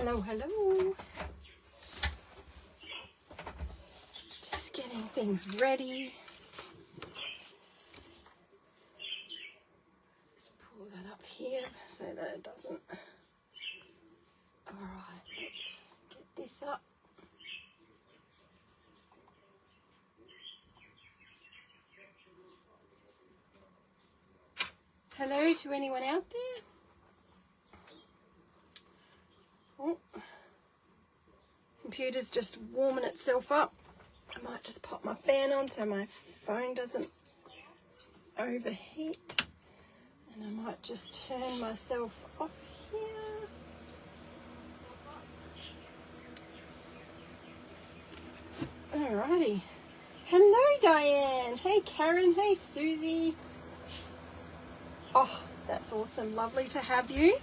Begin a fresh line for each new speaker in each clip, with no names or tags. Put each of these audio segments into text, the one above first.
Hello, hello. Just getting things ready. Let's pull that up here so that it doesn't. All right, let's get this up. Hello to anyone out there? Oh, computer's just warming itself up. I might just pop my fan on so my phone doesn't overheat. And I might just turn myself off here. Alrighty. Hello, Diane. Hey, Karen. Hey, Susie. Oh, that's awesome. Lovely to have you.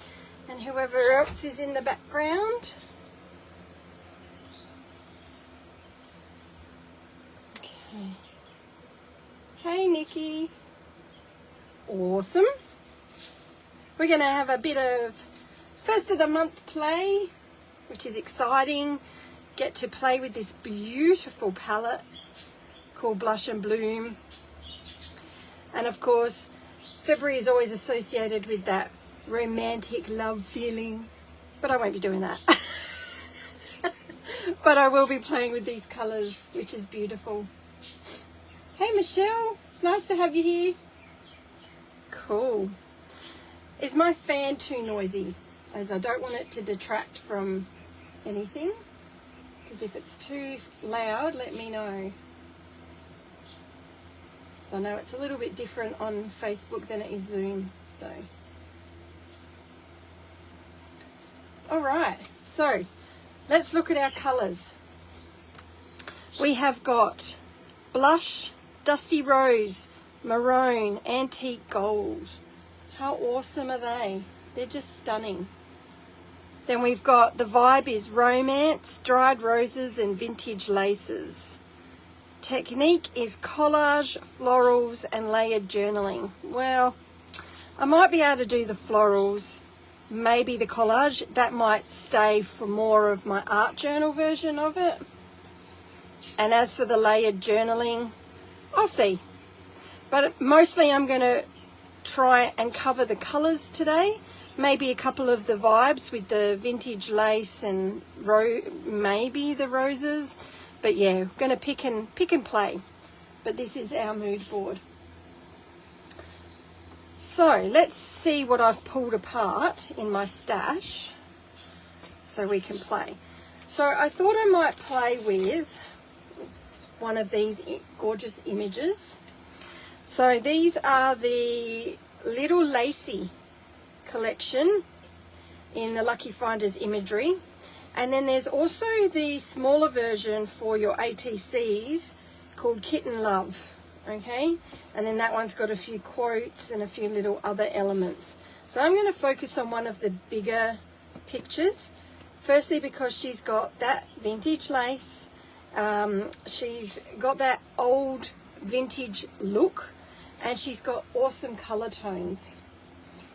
And whoever else is in the background. Okay. Hey, Nikki. Awesome. We're going to have a bit of first of the month play, which is exciting. Get to play with this beautiful palette called Blush and Bloom. And of course, February is always associated with that romantic love feeling, but I won't be doing that. But I will be playing with these colours, which is beautiful. Hey Michelle, it's nice to have you here. Cool. Is my fan too noisy? As I don't want it to detract from anything, because if it's too loud, let me know. So I know it's a little bit different on Facebook than it is Zoom, so. All right, so let's look at our colours. We have got blush, dusty rose, maroon, antique gold. How awesome are they? They're just stunning. Then we've got the vibe is romance, dried roses and vintage laces. Technique is collage, florals and layered journaling. Well, I might be able to do the florals, maybe the collage. That might stay for more of my art journal version of it. And as for the layered journaling, I'll see. But mostly I'm going to try and cover the colours today. Maybe a couple of the vibes with the vintage lace and maybe the roses. But yeah, going to pick and play. But this is our mood board. So let's see what I've pulled apart in my stash so we can play. So I thought I might play with one of these gorgeous images. So these are the Little Lacy collection in the Lucky Finders imagery. And then there's also the smaller version for your ATCs called Kitten Love, okay? And then that one's got a few quotes and a few little other elements. So I'm going to focus on one of the bigger pictures. Firstly, because she's got that vintage lace. She's got that old vintage look. And she's got awesome colour tones.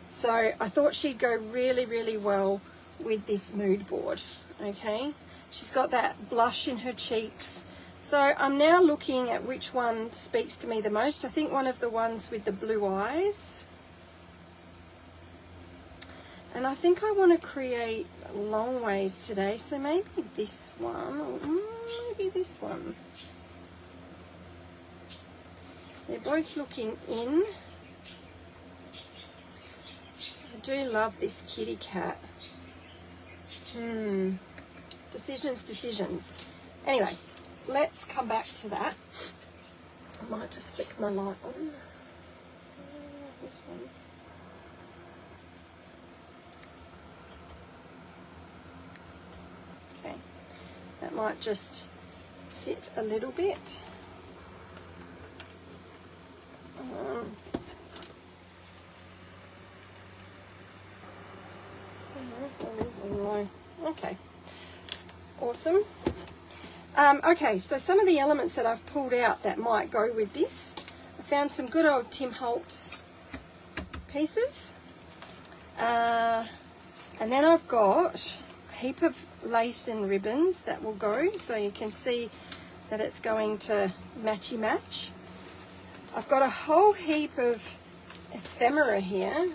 So I thought she'd go really, really well with this mood board, okay? She's got that blush in her cheeks. So I'm now looking at which one speaks to me the most. I think one of the ones with the blue eyes. And I think I want to create long ways today. So maybe this one, or maybe this one. They're both looking in. I do love this kitty cat. Decisions. Anyway, let's come back to that. I might just flick my light on. This one. Okay, that might just sit a little bit. Okay, awesome. Okay, so some of the elements that I've pulled out that might go with this, I found some good old Tim Holtz pieces, and then I've got heap of lace and ribbons that will go, so you can see that it's going to matchy match. I've got a whole heap of ephemera here.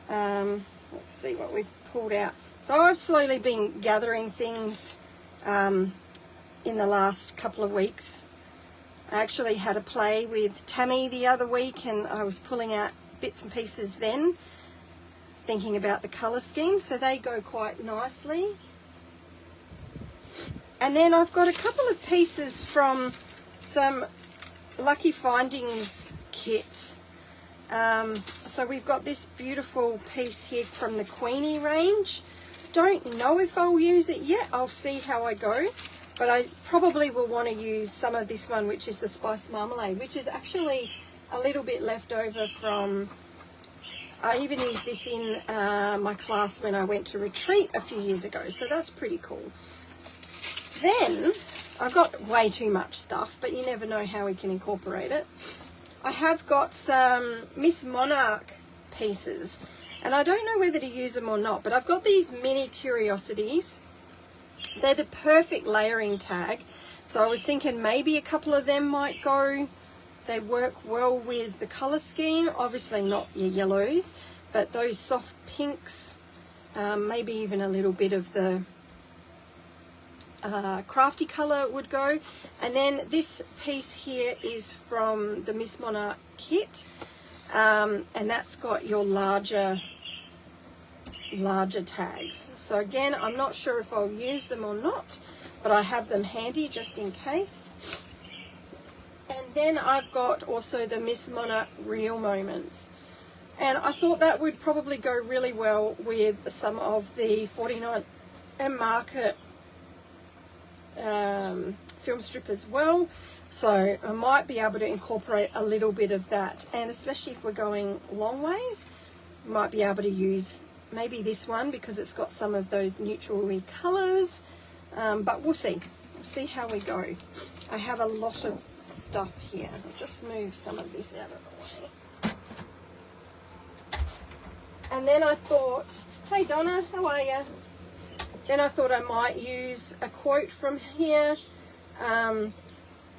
Let's see what we've pulled out. So I've slowly been gathering things in the last couple of weeks. I actually had a play with Tammy the other week, and I was pulling out bits and pieces then, thinking about the colour scheme, so they go quite nicely. And then I've got a couple of pieces from some Lucky Findings kits. So we've got this beautiful piece here from the Queenie range. Don't know if I'll use it yet. I'll see how I go. But I probably will want to use some of this one, which is the Spice Marmalade, which is actually a little bit left over from... I even used this in my class when I went to retreat a few years ago, so that's pretty cool. Then, I've got way too much stuff, but you never know how we can incorporate it. I have got some Miss Monarch pieces, and I don't know whether to use them or not, but I've got these mini curiosities. They're the perfect layering tag, so I was thinking maybe a couple of them might go. They work well with the colour scheme, obviously not your yellows, but those soft pinks, maybe even a little bit of the crafty colour would go. And then this piece here is from the Miss Monarch kit, and that's got your larger tags. So again, I'm not sure if I'll use them or not, but I have them handy just in case. And then I've got also the Miss Monarch Real Moments, and I thought that would probably go really well with some of the 49 and Market film strip as well, so I might be able to incorporate a little bit of that. And especially if we're going long ways, we might be able to use maybe this one because it's got some of those neutral colours, but we'll see how we go. I have a lot of stuff here. I'll just move some of this out of the way. And then I thought, hey Donna, how are you? Then I thought I might use a quote from here,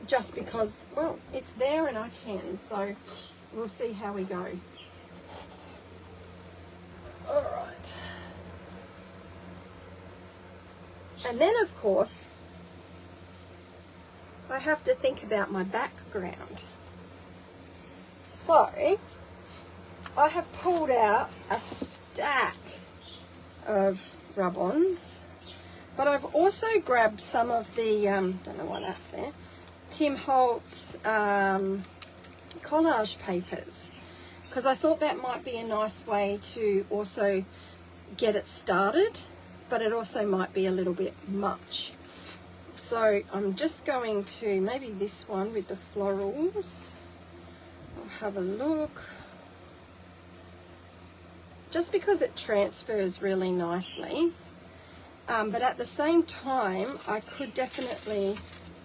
just because, well, it's there and I can, so we'll see how we go. All right. And then, of course, I have to think about my background. So, I have pulled out a stack of rub-ons, but I've also grabbed some of the, don't know why that's there, Tim Holtz collage papers, because I thought that might be a nice way to also get it started, but it also might be a little bit much. So I'm just going to, maybe this one with the florals, I'll have a look, just because it transfers really nicely. But at the same time, I could definitely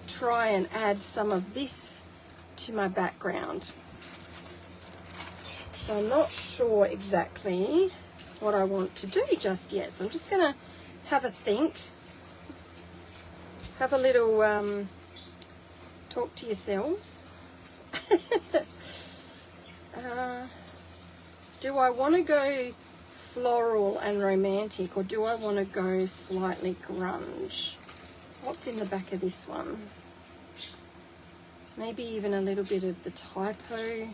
try and add some of this to my background. So I'm not sure exactly what I want to do just yet. So I'm just going to have a think, have a little talk to yourselves. Do I want to go floral and romantic, or do I want to go slightly grunge? What's in the back of this one? Maybe even a little bit of the typo.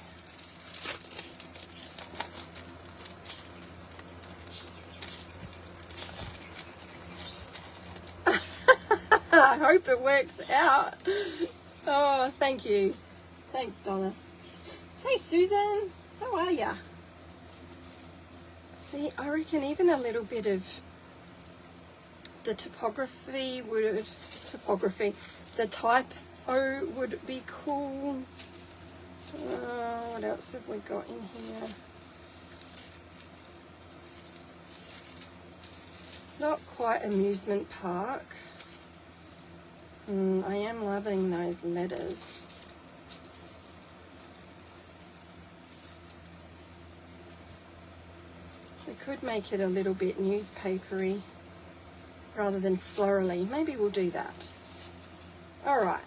I hope it works out. Oh, thank you. Thanks, Donna. Hey, Susan. How are ya? See, I reckon even a little bit of the the typo would be cool. What else have we got in here? Not quite amusement park. I am loving those letters. We could make it a little bit newspapery rather than florally. Maybe we'll do that. All right.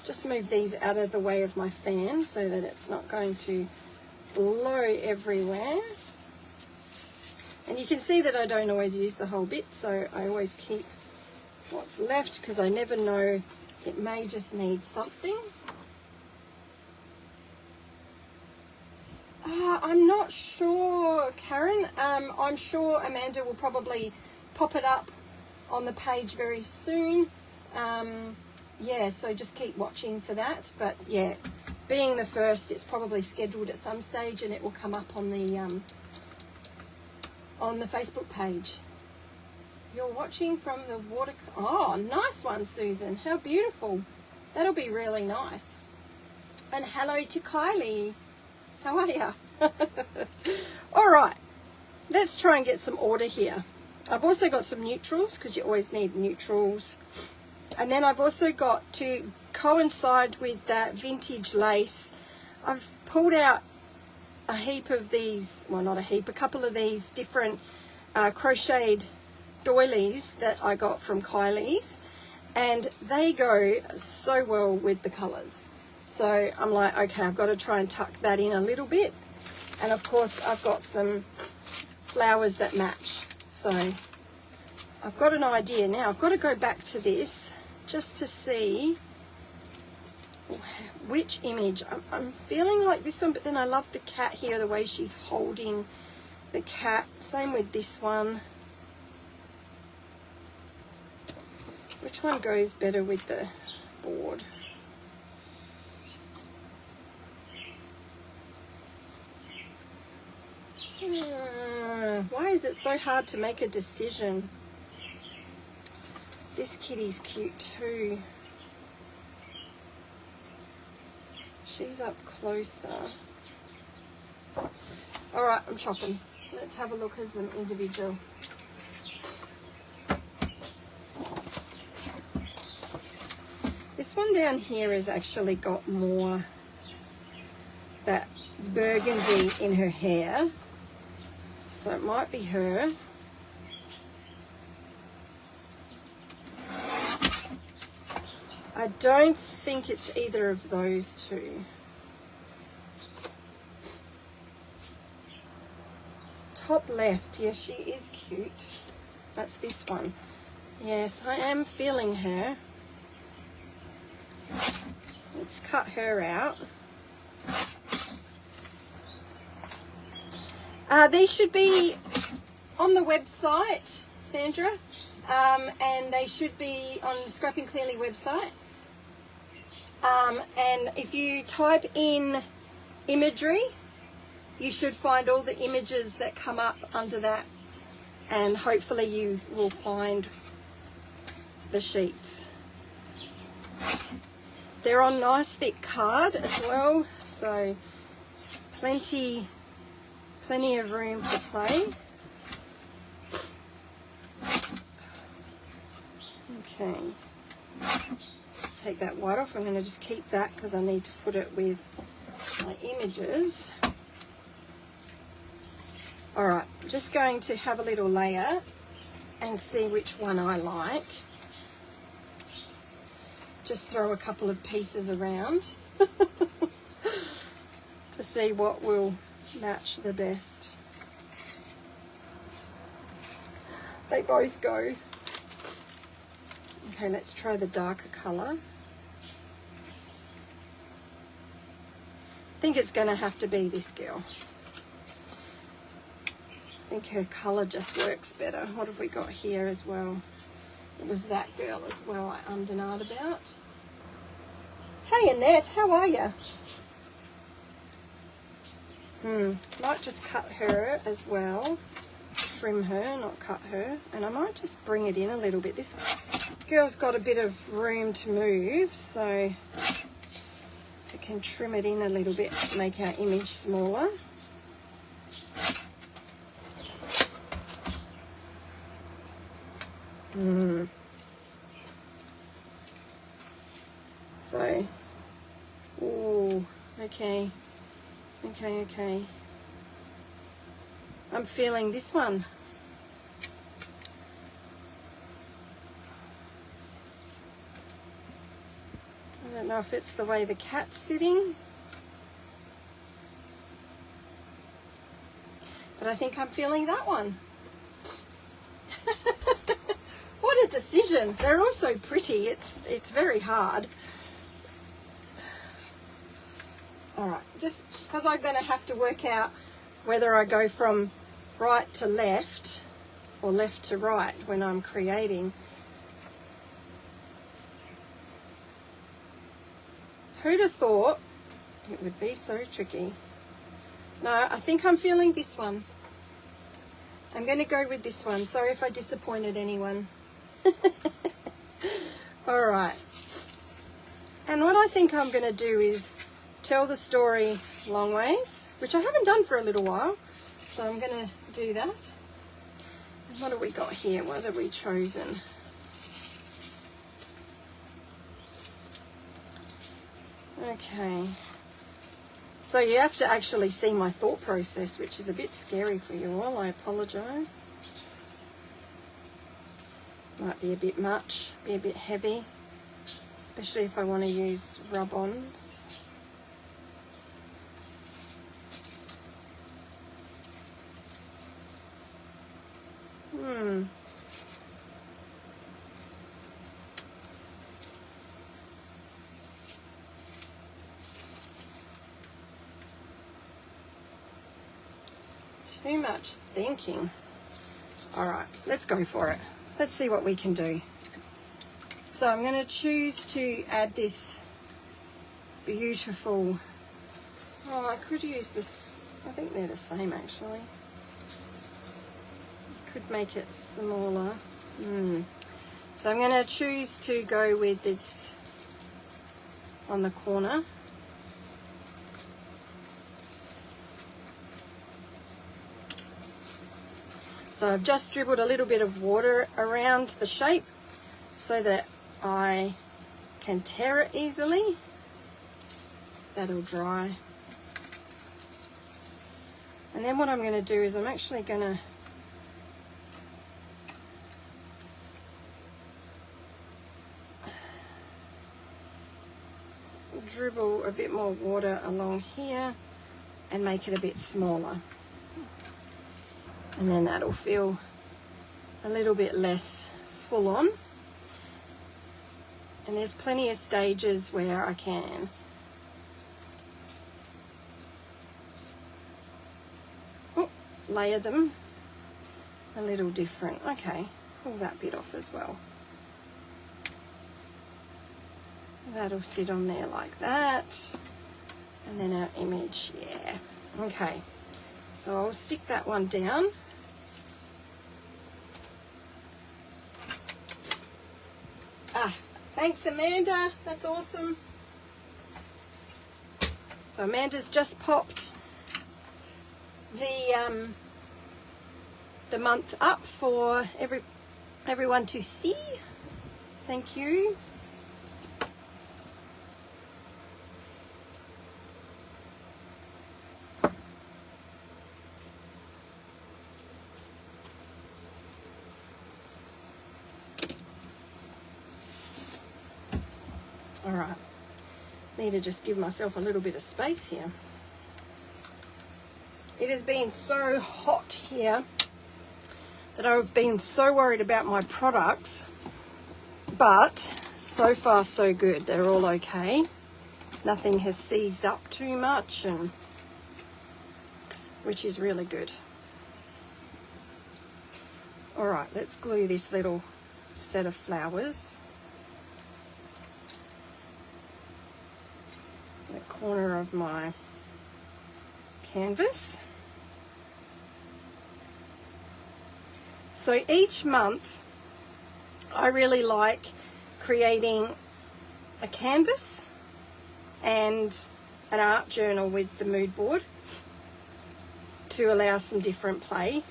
Just move these out of the way of my fan so that it's not going to blow everywhere. And you can see that I don't always use the whole bit, so I always keep what's left because I never know, it may just need something. I'm not sure, Karen. I'm sure Amanda will probably pop it up on the page very soon. Yeah, so just keep watching for that. But yeah, being the first, it's probably scheduled at some stage and it will come up on the Facebook page. You're watching from the water. Oh, nice one, Susan. How beautiful. That'll be really nice. And hello to Kylie. How are you? All right, let's try and get some order here. I've also got some neutrals because you always need neutrals. And then I've also got, to coincide with that vintage lace, I've pulled out a heap of these, well, not a heap, a couple of these different crocheted doilies that I got from Kylie's, and they go so well with the colors. So I'm like, okay, I've got to try and tuck that in a little bit. And of course I've got some flowers that match. So I've got an idea now. I've got to go back to this just to see which image. I'm feeling like this one, but then I love the cat here, the way she's holding the cat. Same with this one. Which one goes better with the board? Why is it so hard to make a decision? This kitty's cute too. She's up closer. All right, I'm chopping. Let's have a look as an individual. This one down here has actually got more that burgundy in her hair. So it might be her. I don't think it's either of those two. Top left, yes, she is cute. That's this one. Yes, I am feeling her. Let's cut her out. These should be on the website, Sandra, and they should be on the Scrapping Clearly website. And if you type in imagery, you should find all the images that come up under that, and hopefully you will find the sheets. They're on nice thick card as well, so plenty of room to play. Okay, just take that white off. I'm going to just keep that because I need to put it with my images. All right, just going to have a little layer and see which one I like. Just throw a couple of pieces around to see what will match the best. They both go. Okay, let's try the darker colour. I think it's going to have to be this girl. I think her colour just works better. What have we got here as well? It was that girl as well I ummed and ahed about. Hey Annette, how are you? Might just cut her as well. Trim her, not cut her. And I might just bring it in a little bit. This girl's got a bit of room to move, so I can trim it in a little bit, make our image smaller. So, ooh, okay. I'm feeling this one. I don't know if it's the way the cat's sitting, but I think I'm feeling that one. What a decision. They're all so pretty. It's very hard. All right, just because I'm going to have to work out whether I go from right to left or left to right when I'm creating. Who'd have thought it would be so tricky? No, I think I'm feeling this one. I'm going to go with this one. Sorry if I disappointed anyone. All right. And what I think I'm going to do is tell the story long ways, which I haven't done for a little while. So I'm going to do that. What have we got here? What have we chosen? Okay. So you have to actually see my thought process, which is a bit scary for you all. I apologise. Might be a bit much, be a bit heavy, especially if I want to use rub-ons. Too much thinking. All right, let's go for it. Let's see what we can do. So I'm going to choose to add this beautiful, oh, I could use this, I think they're the same actually. Could make it smaller. So I'm going to choose to go with this on the corner. So I've just dribbled a little bit of water around the shape so that I can tear it easily. That'll dry. And then what I'm going to do is I'm actually going to dribble a bit more water along here and make it a bit smaller. And then that'll feel a little bit less full on. And there's plenty of stages where I can layer them a little different. Okay, pull that bit off as well. That'll sit on there like that. And then our image, yeah. Okay, so I'll stick that one down. Ah, thanks Amanda, that's awesome. So Amanda's just popped the month up for everyone to see. Thank you. All right, need to just give myself a little bit of space here. It has been so hot here that I've been so worried about my products, but so far so good. They're all okay. Nothing has seized up too much, and which is really good. All right, let's glue this little set of flowers. The corner of my canvas. So each month I really like creating a canvas and an art journal with the mood board to allow some different play.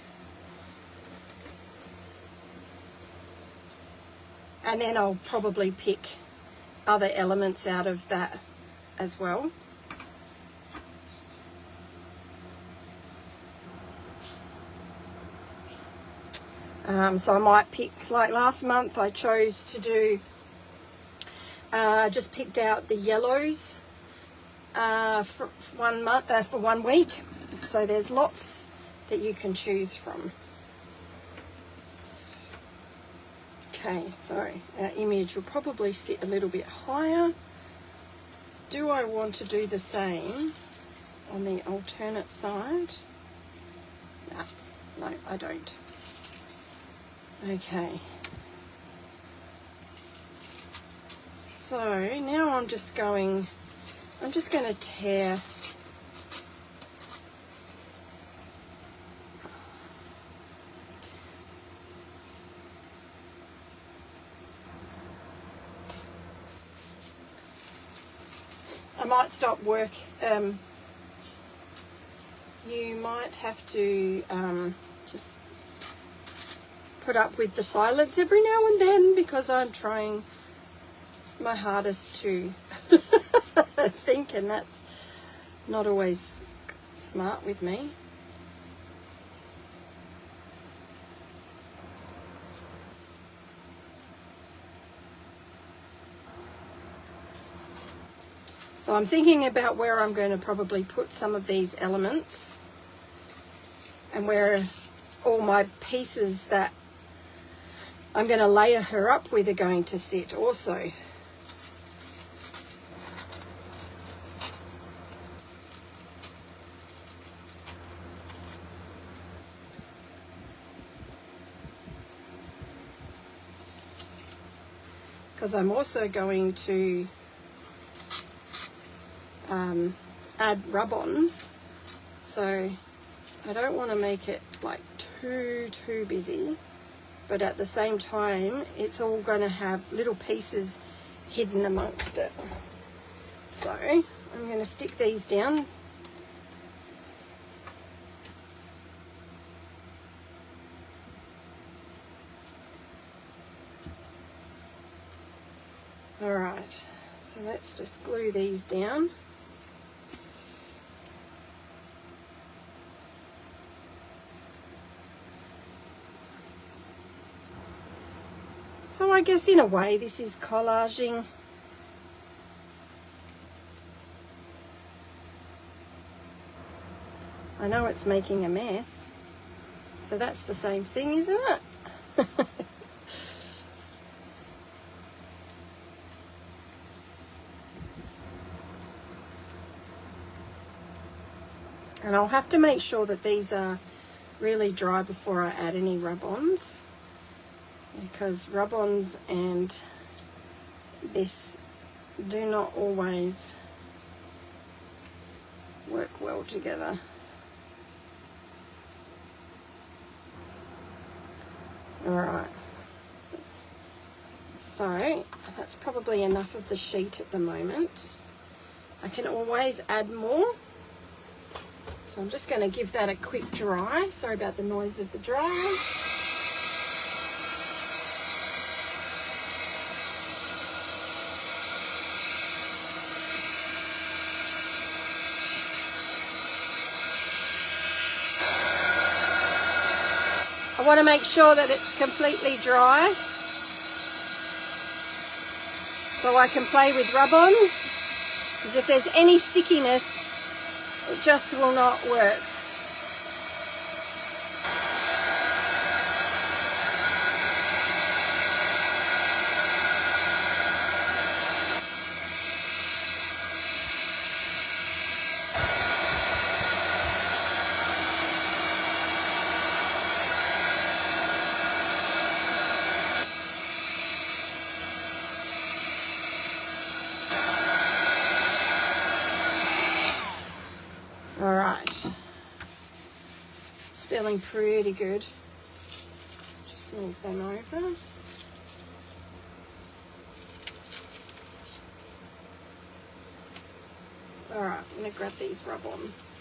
And then I'll probably pick other elements out of that as well. So I might pick, like last month I chose to do, just picked out the yellows for 1 month, for 1 week. So there's lots that you can choose from. Okay, so our image will probably sit a little bit higher. Do I want to do the same on the alternate side? No, I don't. Okay. So now I'm just going to tear I might stop work. You might have to just put up with the silence every now and then, because I'm trying my hardest to think, and that's not always smart with me. So I'm thinking about where I'm going to probably put some of these elements, and where all my pieces that I'm going to layer her up with are going to sit also. Because I'm also going to add rub-ons, so I don't want to make it like too busy, but at the same time it's all going to have little pieces hidden amongst it. So I'm going to stick these down. All right, so let's just glue these down. So I guess in a way this is collaging. I know it's making a mess, so that's the same thing, isn't it? And I'll have to make sure that these are really dry before I add any rub-ons, because rub-ons and this do not always work well together. All right, so that's probably enough of the sheet at the moment. I can always add more. So I'm just going to give that a quick dry. Sorry about the noise of the dryer. I want to make sure that it's completely dry so I can play with rub-ons, because if there's any stickiness, it just will not work. All right, it's feeling pretty good. Just move them over. All right, I'm going to grab these rub-ons,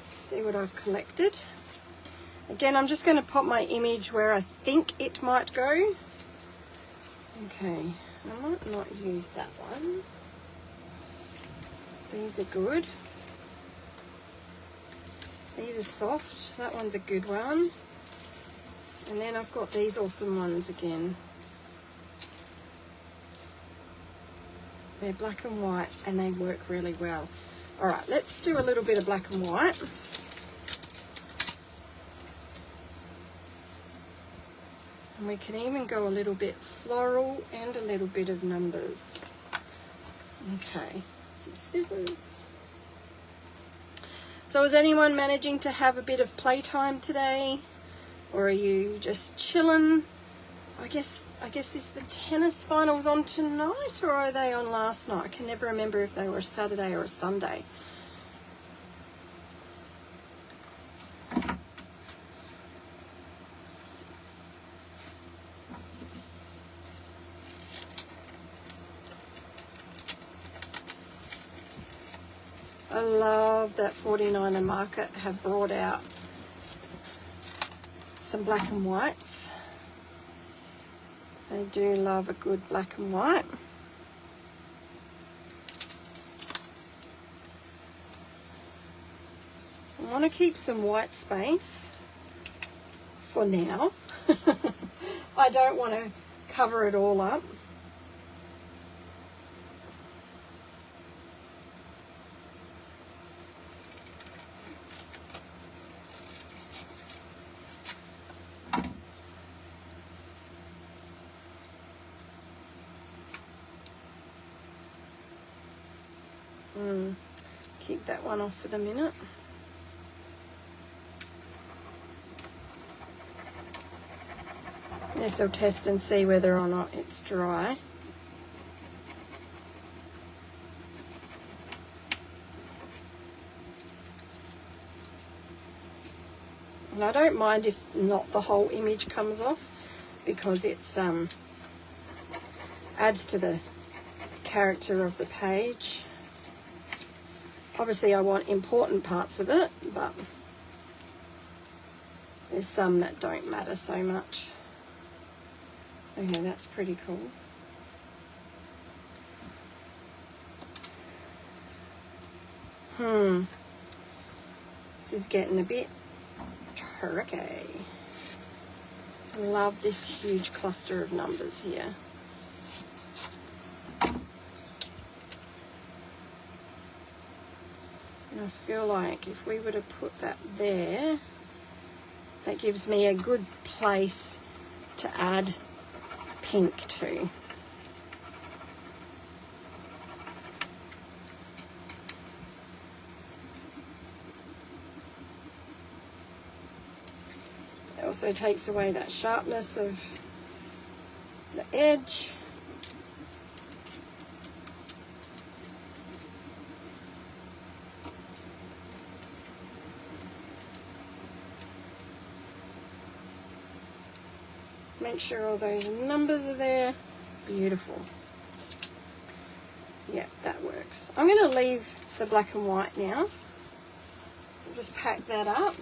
see what I've collected. Again, I'm just going to pop my image where I think it might go. Okay, I might not use that one. These are good. These are soft. That one's a good one. And then I've got these awesome ones again. They're black and white and they work really well. All right, let's do a little bit of black and white. And we can even go a little bit floral and a little bit of numbers. Okay, some scissors. So is anyone managing to have a bit of playtime today? Or are you just chilling? I guess is the tennis finals on tonight or are they on last night? I can never remember if they were a Saturday or a Sunday. I love that 49er Market have brought out some black and whites. I do love a good black and white. I want to keep some white space for now. I don't want to cover it all up. Keep that one off for the minute. Yes, I'll test and see whether or not it's dry. And I don't mind if not the whole image comes off because it's adds to the character of the page. Obviously I want important parts of it, but there's some that don't matter so much. Okay, that's pretty cool. This is getting a bit tricky. I love this huge cluster of numbers here. And I feel like if we were to put that there, that gives me a good place to add pink to. It also takes away that sharpness of the edge. Make sure all those numbers are there. Beautiful. Yeah, that works. I'm going to leave the black and white now. So just pack that up.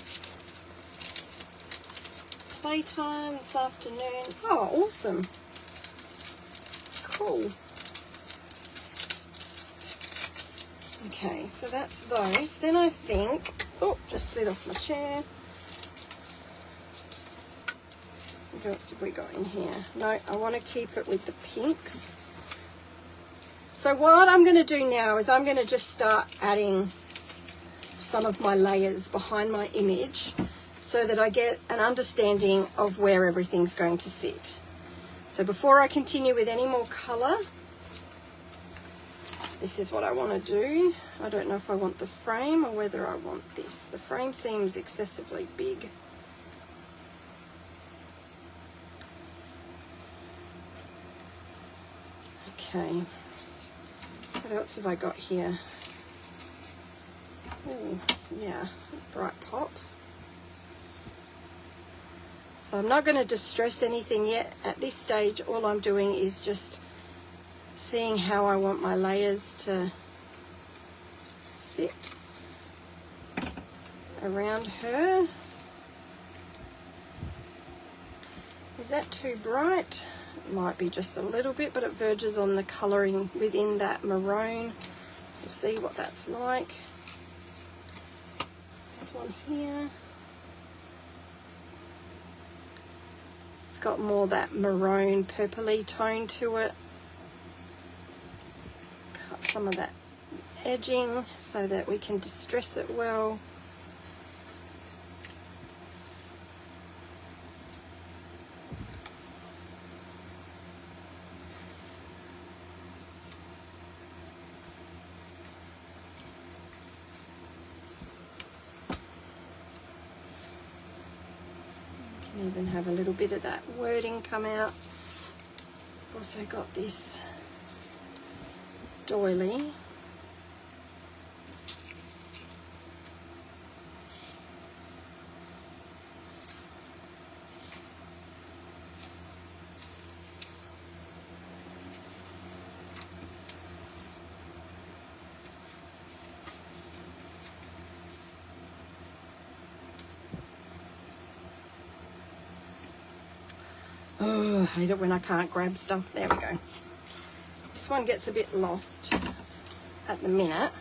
Playtime this afternoon. Oh, awesome. Cool. Okay, so that's those. Then I think, oh, just slid off my chair. What else have we got in here? No, I want to keep it with the pinks. So what I'm going to do now is I'm going to just start adding some of my layers behind my image so that I get an understanding of where everything's going to sit. So before I continue with any more colour, this is what I want to do. I don't know if I want the frame or whether I want this. The frame seems excessively big. Okay, what else have I got here? Oh, yeah, bright pop. So I'm not going to distress anything yet. At this stage, all I'm doing is just seeing how I want my layers to fit around her. Is that too bright? It might be just a little bit, but it verges on the colouring within that maroon. So we'll see what that's like. This one here. It's got more that maroon purpley tone to it. Cut some of that edging so that we can distress it well. Even have a little bit of that wording come out. Also got this doily. Oh, I hate it when I can't grab stuff. There we go. This one gets a bit lost at the minute,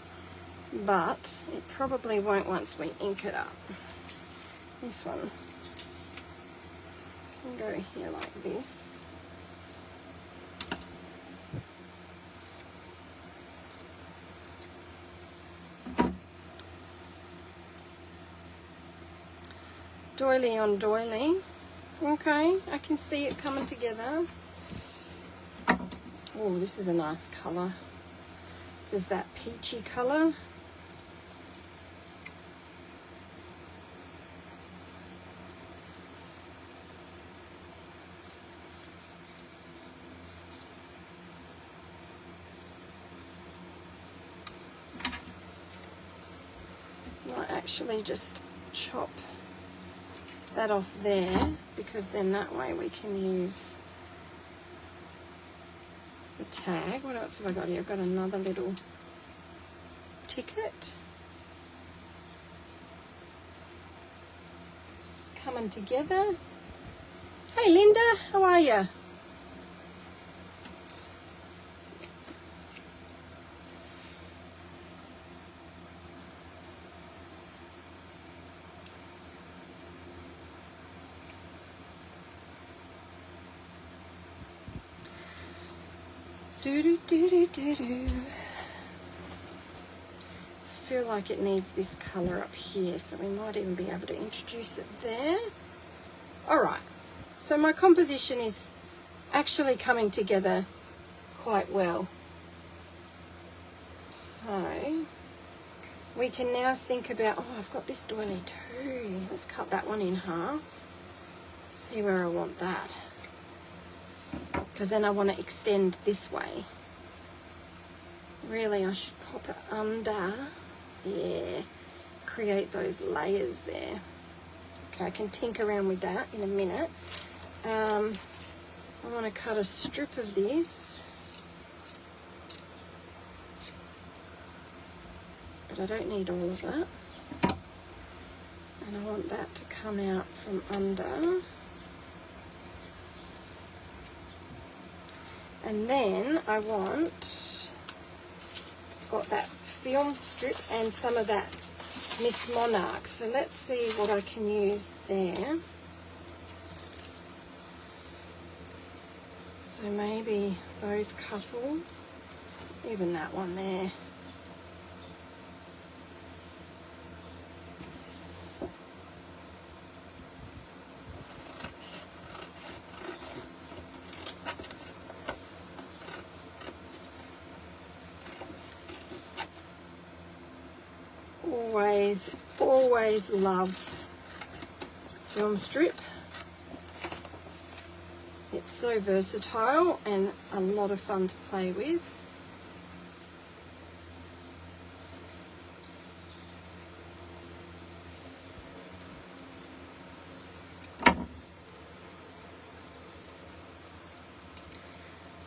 but it probably won't once we ink it up. This one can go here like this. Doily on doily. Okay, I can see it coming together. Oh, this is a nice colour. This is that peachy colour. Might actually just chop that off there, because then that way we can use the tag. What else have I got here? I've got another little ticket. It's coming together. Hey Linda, how are you? Feel like it needs this colour up here, so we might even be able to introduce it there. Alright, so my composition is actually coming together quite well. So we can now think about, oh, I've got this doily too. Let's cut that one in half. See where I want that. Because then I want to extend this way. Really, I should pop it under. Yeah, create those layers there. Okay, I can tinker around with that in a minute. I want to cut a strip of this, but I don't need all of it. And I want that to come out from under. And then I want, got that film strip and some of that Miss Monarch. So let's see what I can use there. So maybe those couple, even that one there. Always love film strip. It's so versatile and a lot of fun to play with.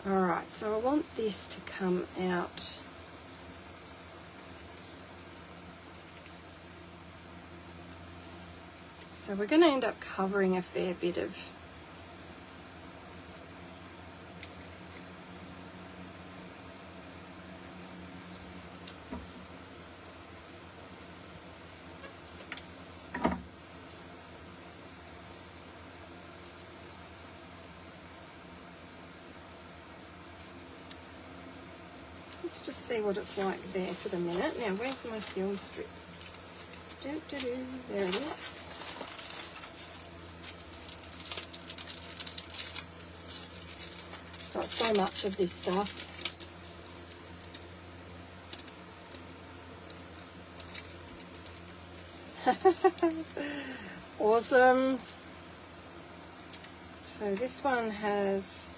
Alright, so I want this to come out so we're going to end up covering a fair bit of Let's just see what it's like there for the minute. Now, where's my film strip? There it is. Got so much of this stuff. Awesome. So this one has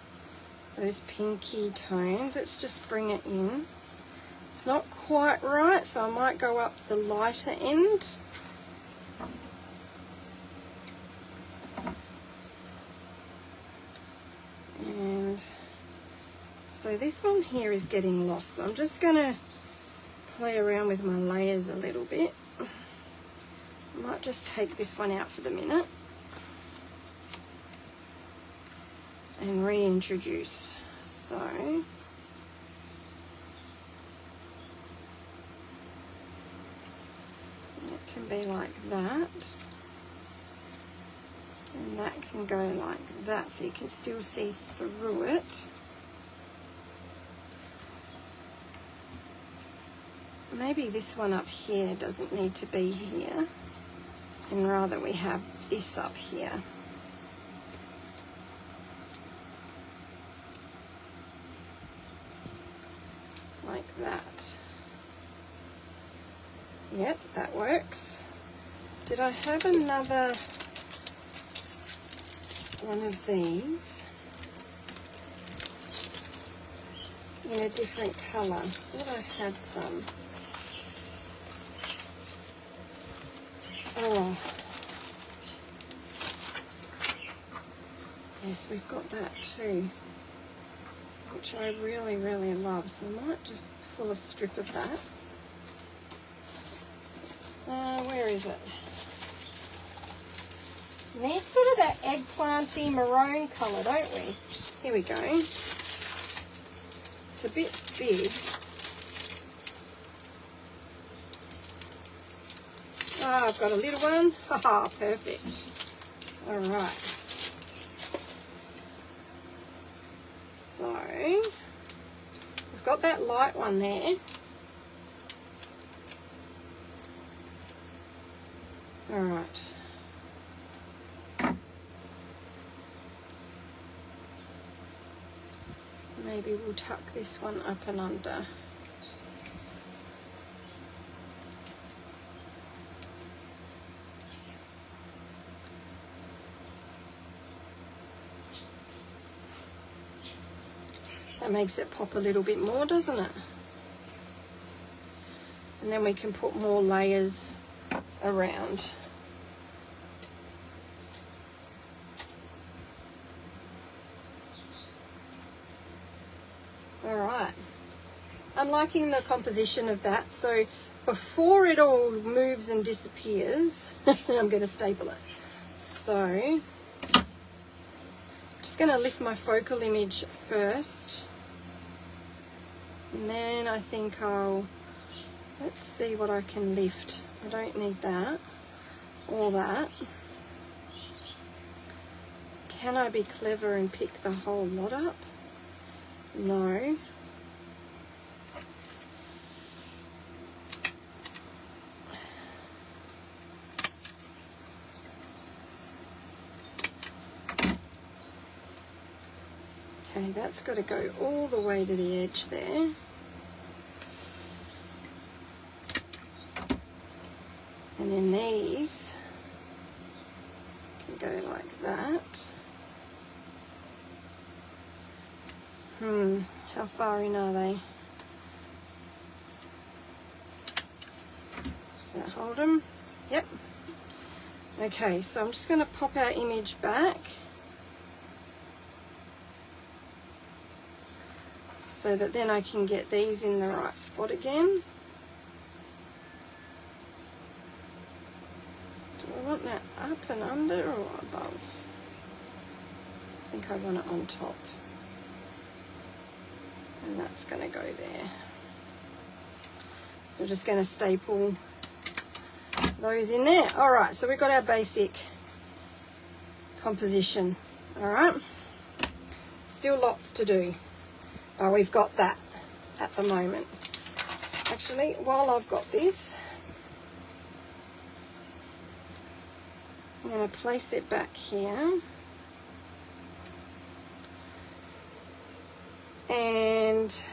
those pinky tones. Let's just bring it in. It's not quite right, so I might go up the lighter end. And so this one here is getting lost. So I'm just going to play around with my layers a little bit. I might just take this one out for the minute and reintroduce. So it can be like that, and that can go like that, so you can still see through it. Maybe this one up here doesn't need to be here, and rather we have this up here. Like that. Yep, that works. Did I have another one of these in a different colour? I thought I had some. Oh, yes, we've got that too, which I really, really love. So I might just pull a strip of that. Where is it? Need sort of that eggplanty maroon colour, don't we? Here we go. It's a bit big. Ah, I've got a little one. Haha, perfect. All right. So, we've got that light one there. All right. Maybe we'll tuck this one up and under. That makes it pop a little bit more, doesn't it? And then we can put more layers around. All right. I'm liking the composition of that. So before it all moves and disappears, I'm going to staple it. So I'm just going to lift my focal image first. And then I think let's see what I can lift. I don't need that or that. Can I be clever and pick the whole lot up? No. Okay, that's got to go all the way to the edge there. And then these can go like that. How far in are they? Does that hold them? Yep. Okay, so I'm just going to pop our image back so that then I can get these in the right spot again. Do I want that up and under or above? I think I want it on top. And that's going to go there. So we're just going to staple those in there. All right, so we've got our basic composition. All right, still lots to do, but we've got that. at the moment. Actually, while I've got this, I'm going to place it back here. And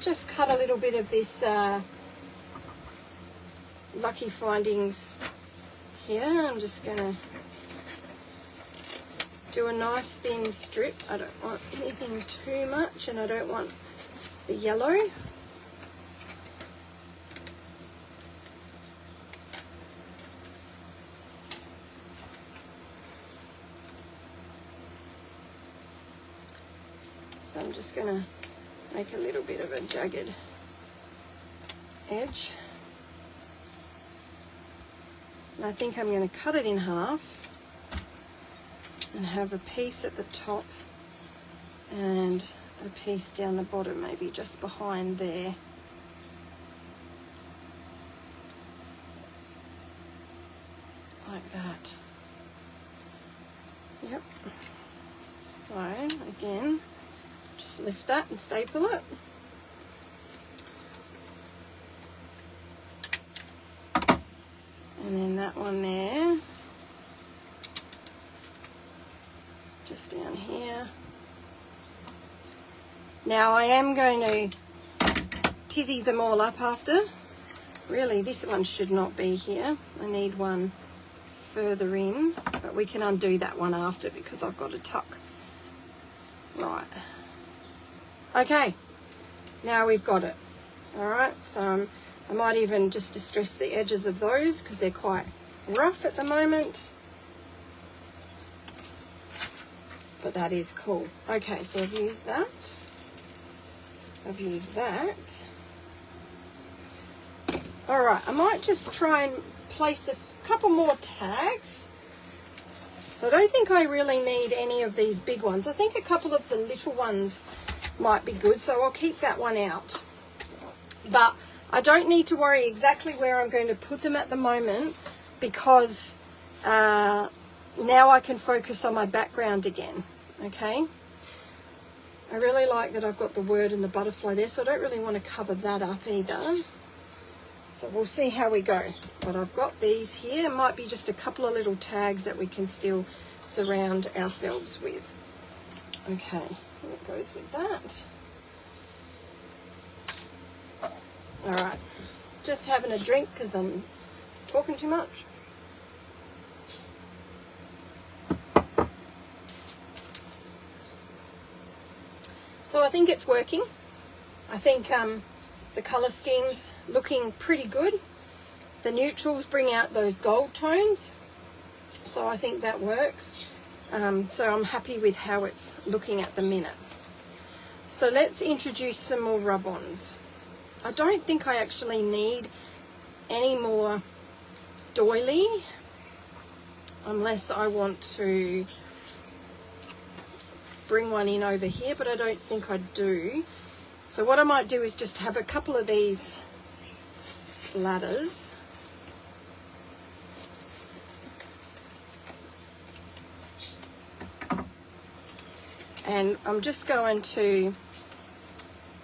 just cut a little bit of this Lucky Findings here. I'm just going to do a nice thin strip. I don't want anything too much, and I don't want the yellow. So I'm just going to make a little bit of a jagged edge. And I think I'm going to cut it in half and have a piece at the top and a piece down the bottom, maybe just behind there. Like that. Yep. So again, just lift that and staple it. And then that one there, it's just down here. Now I am going to tizzy them all up after. Really, this one should not be here. I need one further in, but we can undo that one after because I've got a tuck. Right. Okay, now we've got it. All right, so I might even just distress the edges of those because they're quite rough at the moment. But that is cool. Okay, so I've used that. I've used that. All right, I might just try and place a couple more tags. So I don't think I really need any of these big ones. I think a couple of the little ones might be good, so I'll keep that one out. But I don't need to worry exactly where I'm going to put them at the moment because now I can focus on my background again, okay? I really like that I've got the word and the butterfly there, so I don't really want to cover that up either. So we'll see how we go. But I've got these here. It might be just a couple of little tags that we can still surround ourselves with. Okay, that goes with that. All right, just having a drink because I'm talking too much. So I think it's working. I think the colour scheme's looking pretty good. The neutrals bring out those gold tones, so I think that works. So I'm happy with how it's looking at the minute. So let's introduce some more rub-ons. I don't think I actually need any more doily unless I want to bring one in over here, but I don't think I do. So what I might do is just have a couple of these splatters. And I'm just going to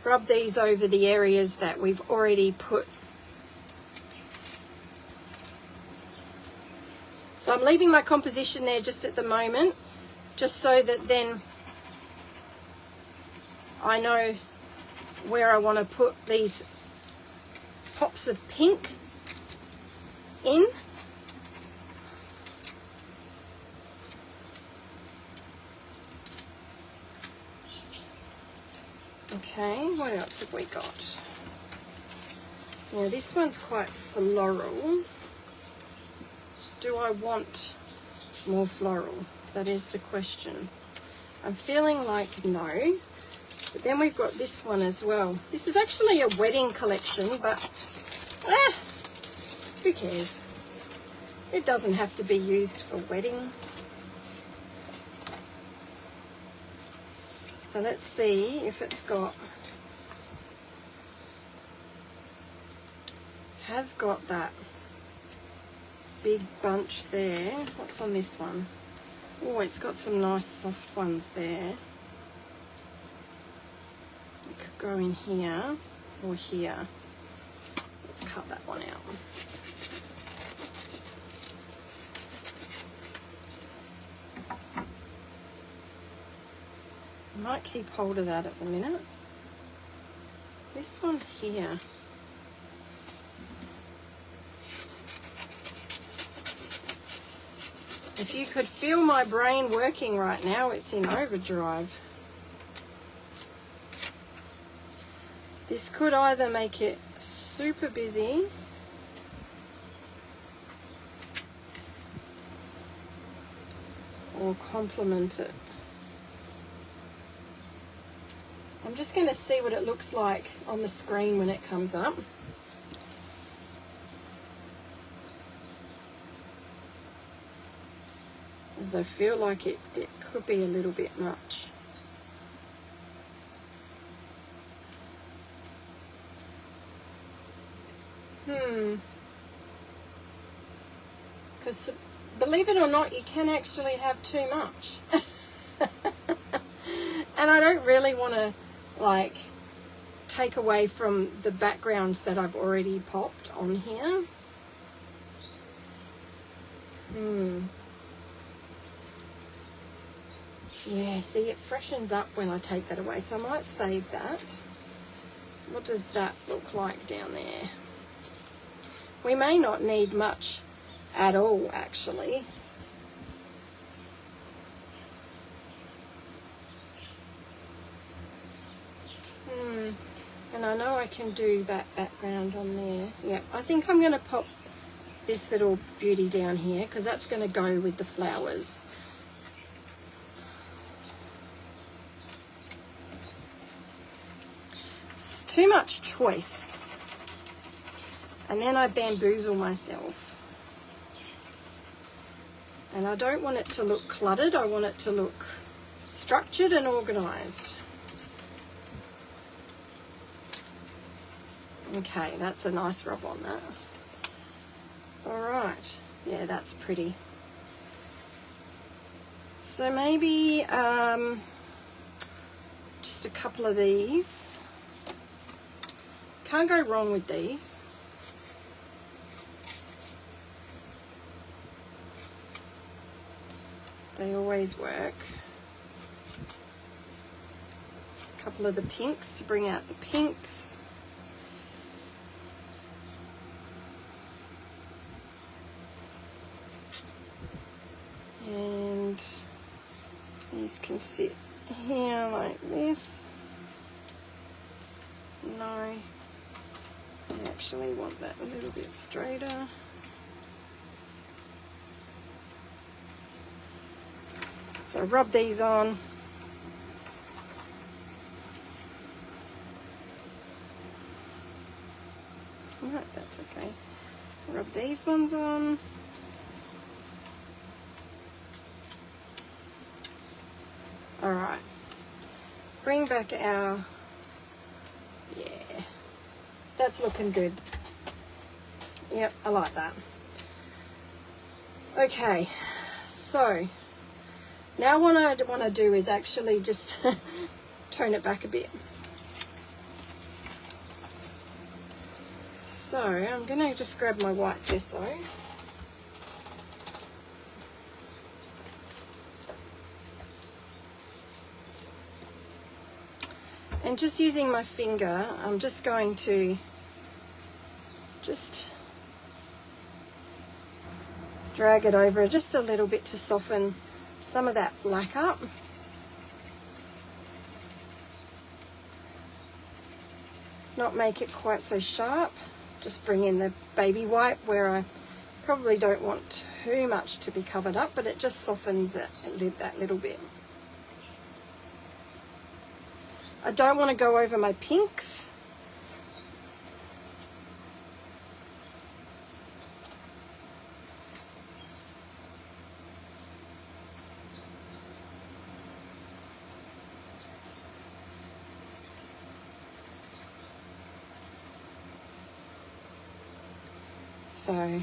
rub these over the areas that we've already put. So I'm leaving my composition there just at the moment, just so that then I know where I want to put these pops of pink in. Okay, what else have we got? Now this one's quite floral. Do I want more floral? That is the question. I'm feeling like no. But then we've got this one as well. This is actually a wedding collection, but who cares? It doesn't have to be used for wedding. So let's see if it's has got that big bunch there. What's on this one? Oh, it's got some nice soft ones there. go in here or here. Let's cut that one out. I might keep hold of that at the minute. This one here. If you could feel my brain working right now, it's in overdrive. This could either make it super busy or complement it. I'm just going to see what it looks like on the screen when it comes up. As I feel like it could be a little bit much. Because believe it or not, you can actually have too much. And I don't really want to like take away from the backgrounds that I've already popped on here. Yeah, see, it freshens up when I take that away, so I might save that. What does that look like down there? We may not need much at all, actually. And I know I can do that background on there. Yeah, I think I'm going to pop this little beauty down here because that's going to go with the flowers. It's too much choice. And then I bamboozle myself. And I don't want it to look cluttered. I want it to look structured and organised. Okay, that's a nice rub on that. All right, yeah, that's pretty. So maybe just a couple of these. Can't go wrong with these. They always work. A couple of the pinks to bring out the pinks. And these can sit here like this. No, I actually want that a little bit straighter. So rub these on. Alright, that's okay. Rub these ones on. Alright, bring back our, yeah, that's looking good. Yep, I like that. Okay, so now what I want to do is actually just tone it back a bit. So I'm going to just grab my white gesso. And just using my finger, I'm just going to just drag it over just a little bit to soften some of that black up. Not make it quite so sharp. Just bring in the baby white where I probably don't want too much to be covered up, but it just softens it that little bit. I don't want to go over my pinks. So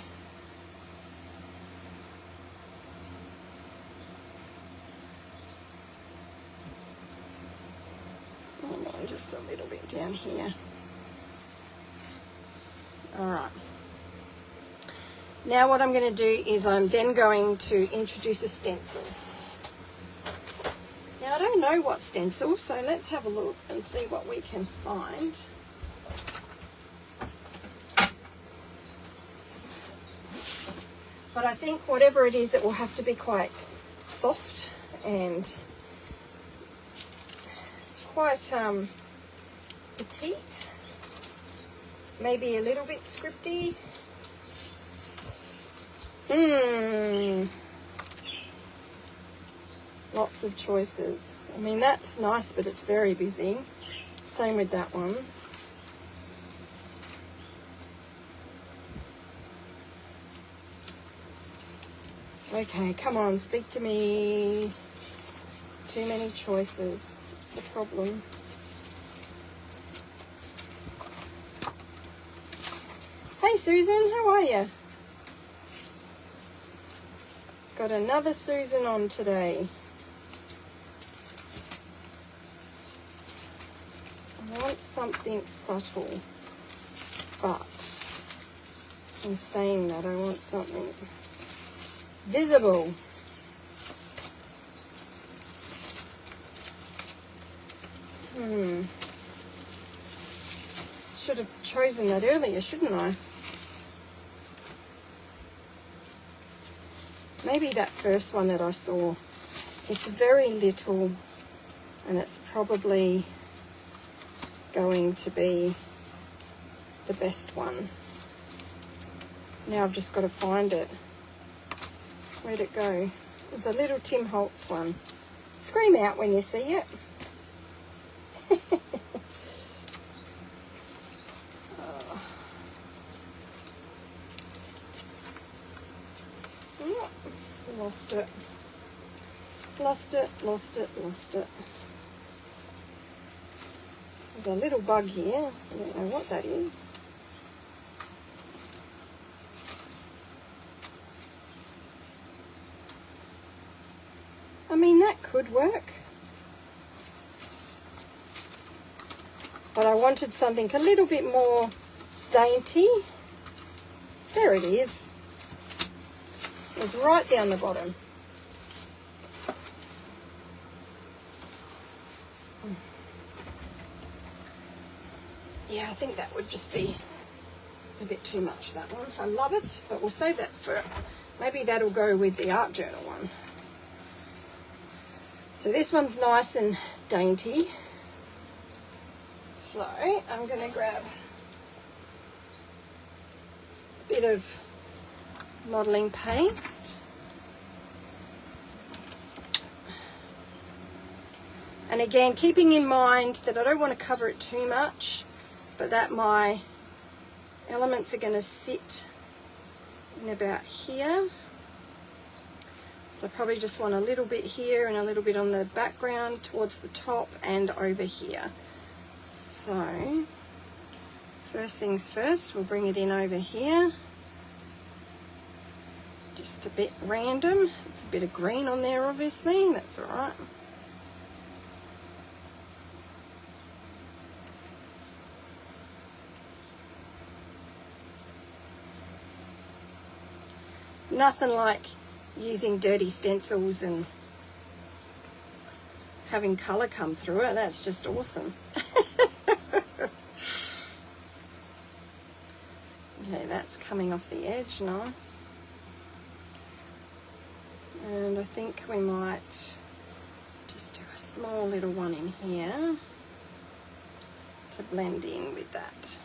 just a little bit down here. All right. Now what I'm going to do is I'm then going to introduce a stencil. Now I don't know what stencil, so let's have a look and see what we can find. But I think whatever it is, it will have to be quite soft and quite petite, maybe a little bit scripty. Lots of choices. I mean, that's nice, but it's very busy. Same with that one. Okay, come on, speak to me. Too many choices. That's the problem. Hey Susan, how are you? Got another Susan on today. I want something subtle, but in saying that, I want something visible. Should have chosen that earlier, shouldn't I? Maybe that first one that I saw. It's very little, and it's probably going to be the best one. Now I've just got to find it. Where'd it go? There's a little Tim Holtz one. Scream out when you see it. Oh, lost it. Lost it, lost it, lost it. There's a little bug here. I don't know what that is. I mean, that could work. But I wanted something a little bit more dainty. There it is. It's right down the bottom. Yeah, I think that would just be a bit too much, that one. I love it, but we'll save that for, maybe that'll go with the art journal one. So this one's nice and dainty. So I'm going to grab a bit of modelling paste. And again, keeping in mind that I don't want to cover it too much, but that my elements are going to sit in about here. So I probably just want a little bit here and a little bit on the background towards the top and over here. So first things first, we'll bring it in over here. Just a bit random. It's a bit of green on there, obviously. That's all right. Nothing like using dirty stencils and having colour come through it. That's just awesome. Okay, that's coming off the edge, nice. And I think we might just do a small little one in here to blend in with that.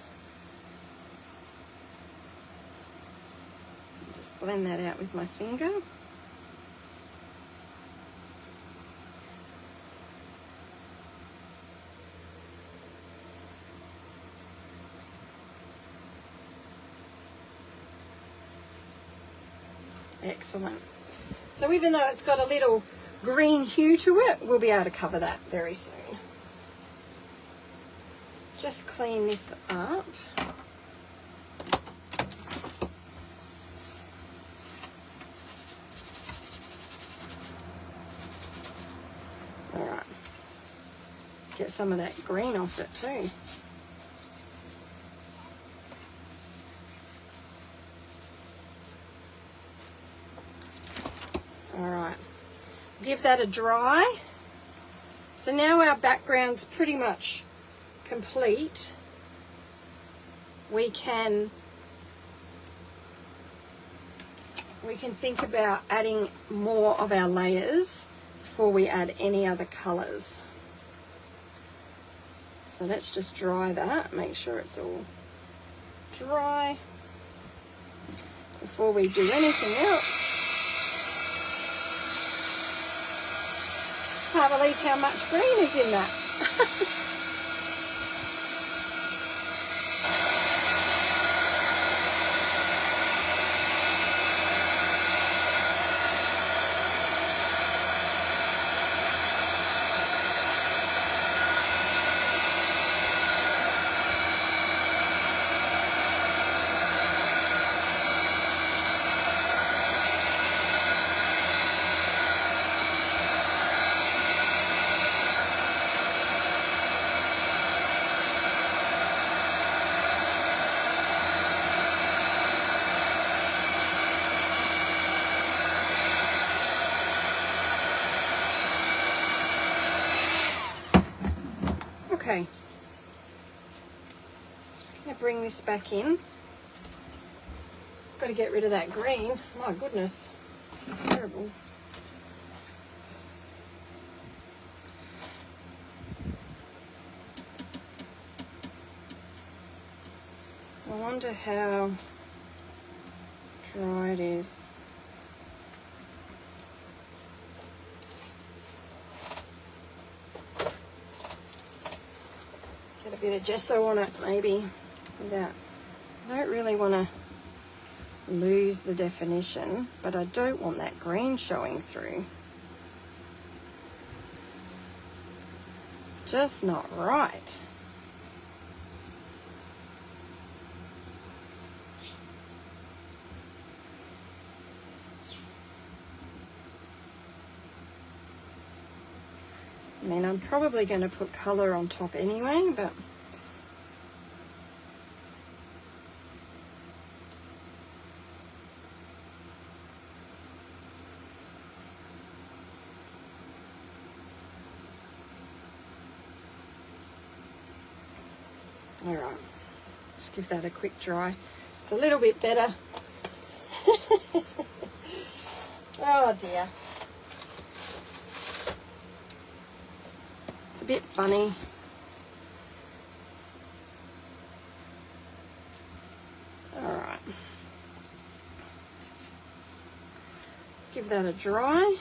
Just blend that out with my finger. Excellent. So even though it's got a little green hue to it, we'll be able to cover that very soon. Just clean this up. All right. Get some of that green off it too. All right, give that a dry. So now our background's pretty much complete. We can think about adding more of our layers before we add any other colors. So let's just dry that, make sure it's all dry before we do anything else. Can't believe how much green is in that. Okay, so I'm going to bring this back in. Got to get rid of that green. My goodness, it's terrible. I wonder how dry it is. Get a bit of gesso on it maybe. Without, I don't really want to lose the definition, but I don't want that green showing through. It's just not right. I mean, I'm probably going to put colour on top anyway, but all right, let's give that a quick dry. It's a little bit better. Oh dear. It's a bit funny. All right. Give that a dry.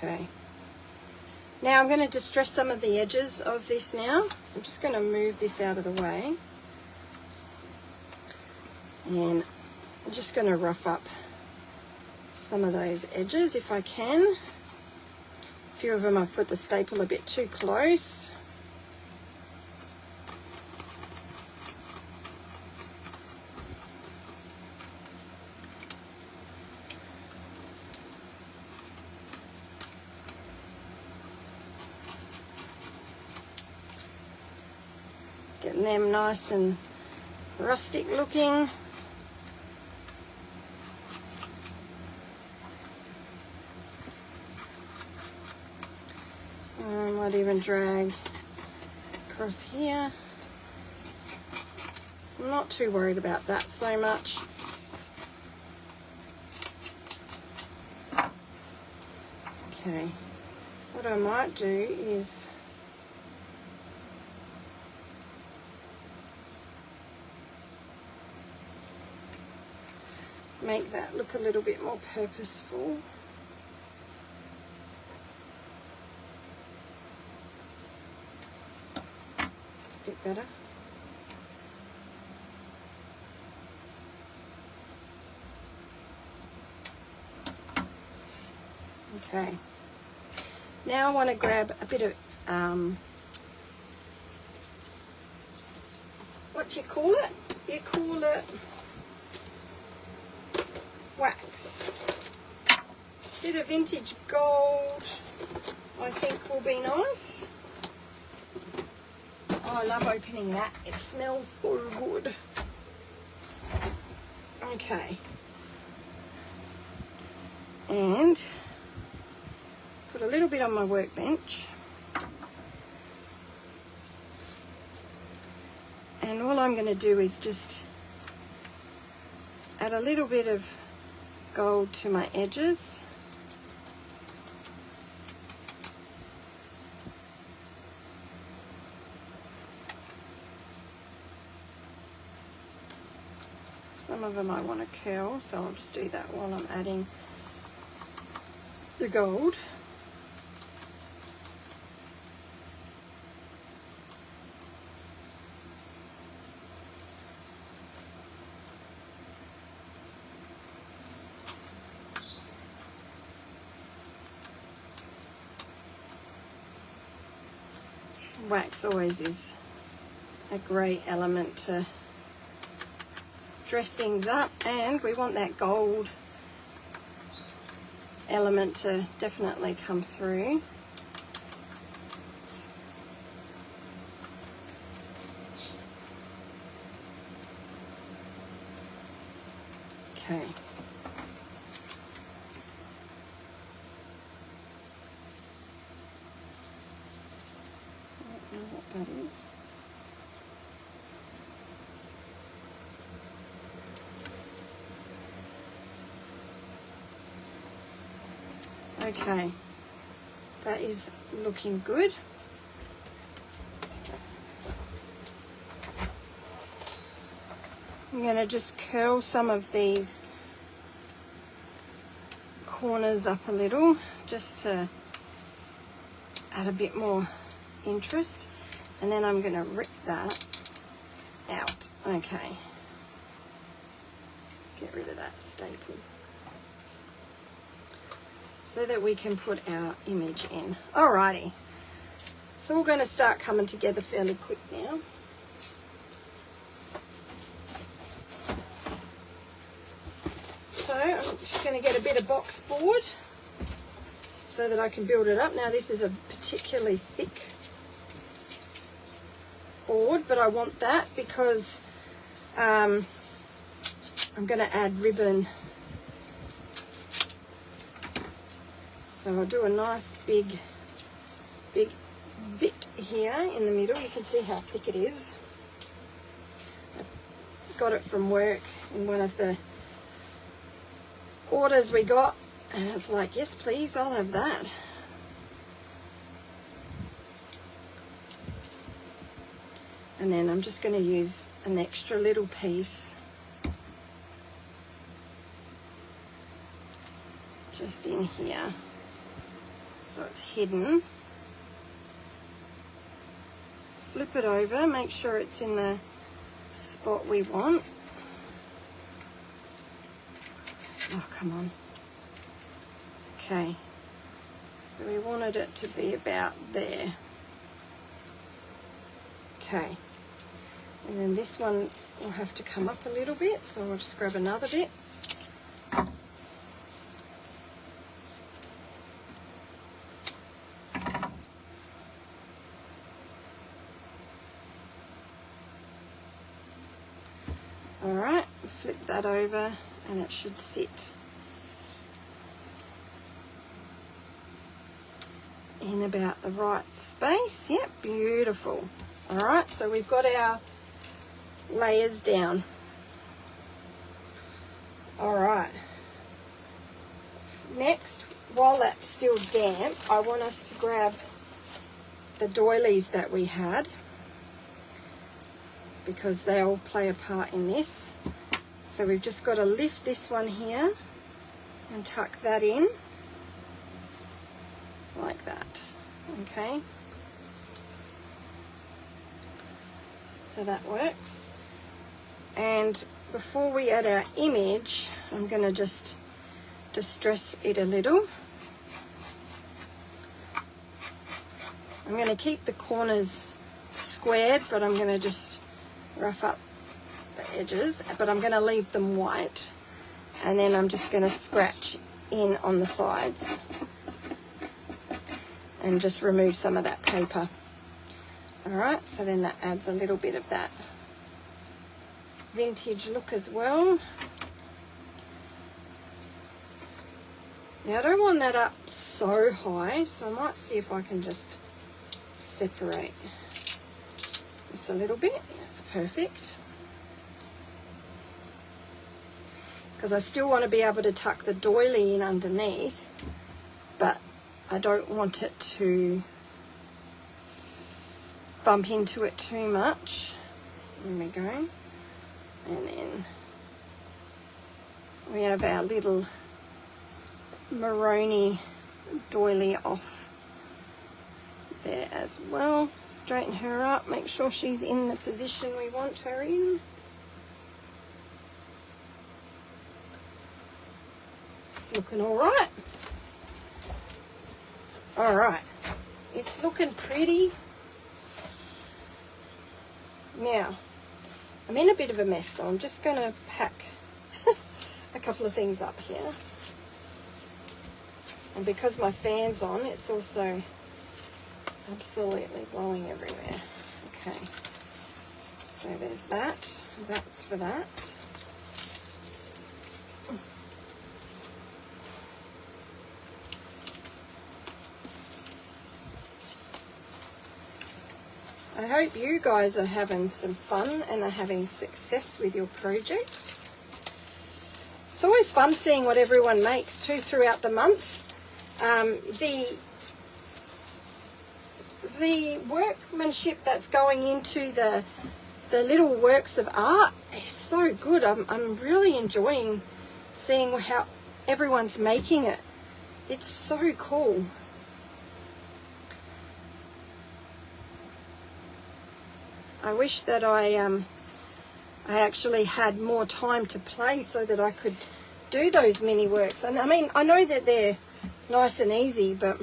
Okay. Now I'm going to distress some of the edges of this now. So I'm just going to move this out of the way. And I'm just going to rough up some of those edges if I can. A few of them I've put the staple a bit too close. Getting them nice and rustic looking. I might even drag across here. I'm not too worried about that so much. Okay, what I might do is make that look a little bit more purposeful. It's a bit better. Okay. Now I want to grab a bit of what do you call it? You call it wax. Bit of vintage gold, I think will be nice. Oh, I love opening that. It smells so good. Okay. And put a little bit on my workbench. And all I'm going to do is just add a little bit of gold to my edges. Some of them I want to curl, so I'll just do that while I'm adding the gold. Wax always is a great element to dress things up, and we want that gold element to definitely come through. Okay. I don't know what that is. Okay, that is looking good. I'm going to just curl some of these corners up a little, just to add a bit more interest, and then I'm going to rip that out. Okay, get rid of that staple, so that we can put our image in. Alrighty, so we're going to start coming together fairly quick now. So I'm just going to get a bit of box board so that I can build it up. Now this is a particularly thick board, but I want that because I'm going to add ribbon. So I'll do a nice big bit here in the middle. You can see how thick it is. I got it from work in one of the orders we got, and it's like, yes please, I'll have that. And then I'm just going to use an extra little piece just in here, so it's hidden. Flip it over, make sure it's in the spot we want. Oh, come on. Okay, so we wanted it to be about there. Okay, and then this one will have to come up a little bit, so I'll just grab another bit. Alright, flip that over and it should sit in about the right space. Yep, beautiful. Alright, so we've got our layers down. Alright, next, while that's still damp, I want us to grab the doilies that we had, because they all play a part in this. So we've just got to lift this one here and tuck that in like that. Okay, so that works. And before we add our image, I'm going to just distress it a little. I'm going to keep the corners squared, but I'm going to just rough up the edges, but I'm going to leave them white, and then I'm just going to scratch in on the sides and just remove some of that paper. Alright, so then that adds a little bit of that vintage look as well. Now I don't want that up so high, so I might see if I can just separate this a little bit. That's perfect. Because I still want to be able to tuck the doily in underneath, but I don't want it to bump into it too much. There we go. And then we have our little Maroni doily off there as well. Straighten her up, make sure she's in the position we want her in. It's looking all right. All right, it's looking pretty. Now, I'm in a bit of a mess, so I'm just going to pack a couple of things up here. And because my fan's on, it's also absolutely blowing everywhere. Okay, so there's that. That's for that. I hope you guys are having some fun and are having success with your projects. It's always fun seeing what everyone makes too throughout the month. The workmanship that's going into the little works of art is so good. I'm really enjoying seeing how everyone's making it. It's so cool. I wish that I actually had more time to play so that I could do those mini works. And I mean, I know that they're nice and easy, but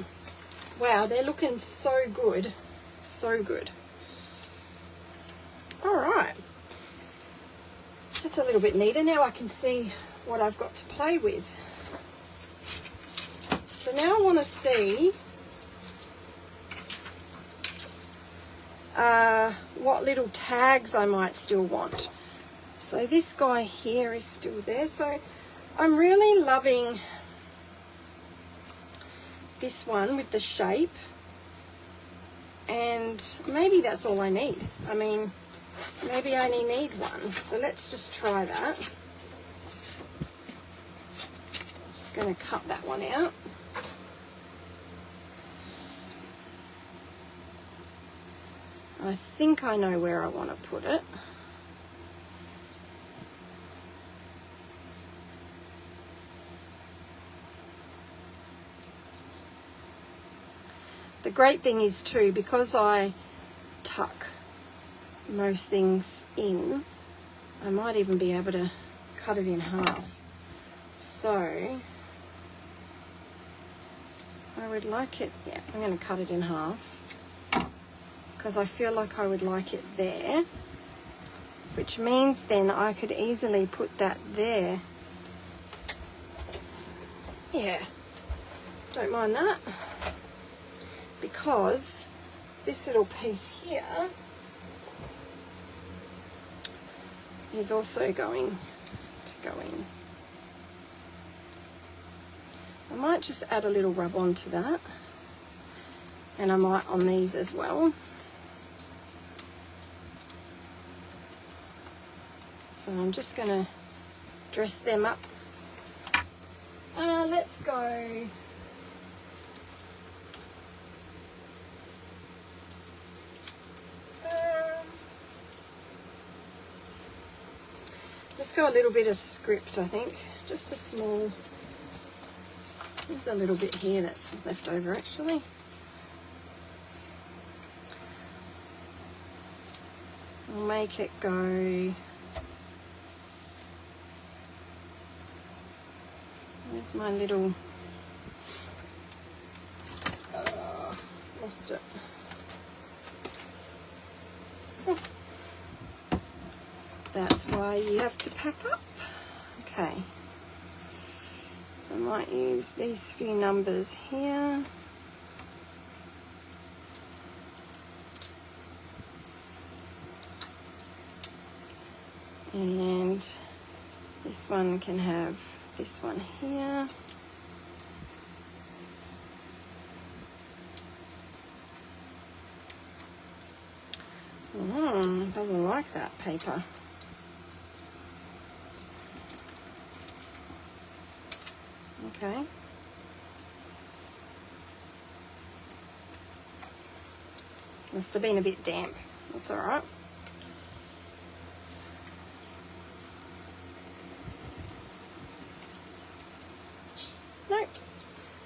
wow, they're looking so good. So good. All right. That's a little bit neater. Now I can see what I've got to play with. So now I want to see what little tags I might still want. So this guy here is still there. So I'm really loving this one with the shape, and maybe that's all I need. I mean, maybe I only need one. So let's just try that. Just going to cut that one out. I think I know where I want to put it. The great thing is too, because I tuck most things in, I might even be able to cut it in half. So I would like it, yeah, I'm going to cut it in half, because I feel like I would like it there, which means then I could easily put that there. Yeah, don't mind that, because this little piece here is also going to go in. I might just add a little rub on to that, and I might on these as well. So I'm just going to dress them up. Let's go. Let's go a little bit of script, I think. Just a small. There's a little bit here that's left over actually. I'll make it go. Where's my little, lost it. That's why you have to pack up. Okay. So I might use these few numbers here. And this one can have this one here. Doesn't like that paper. Okay. Must have been a bit damp. That's all right. Nope.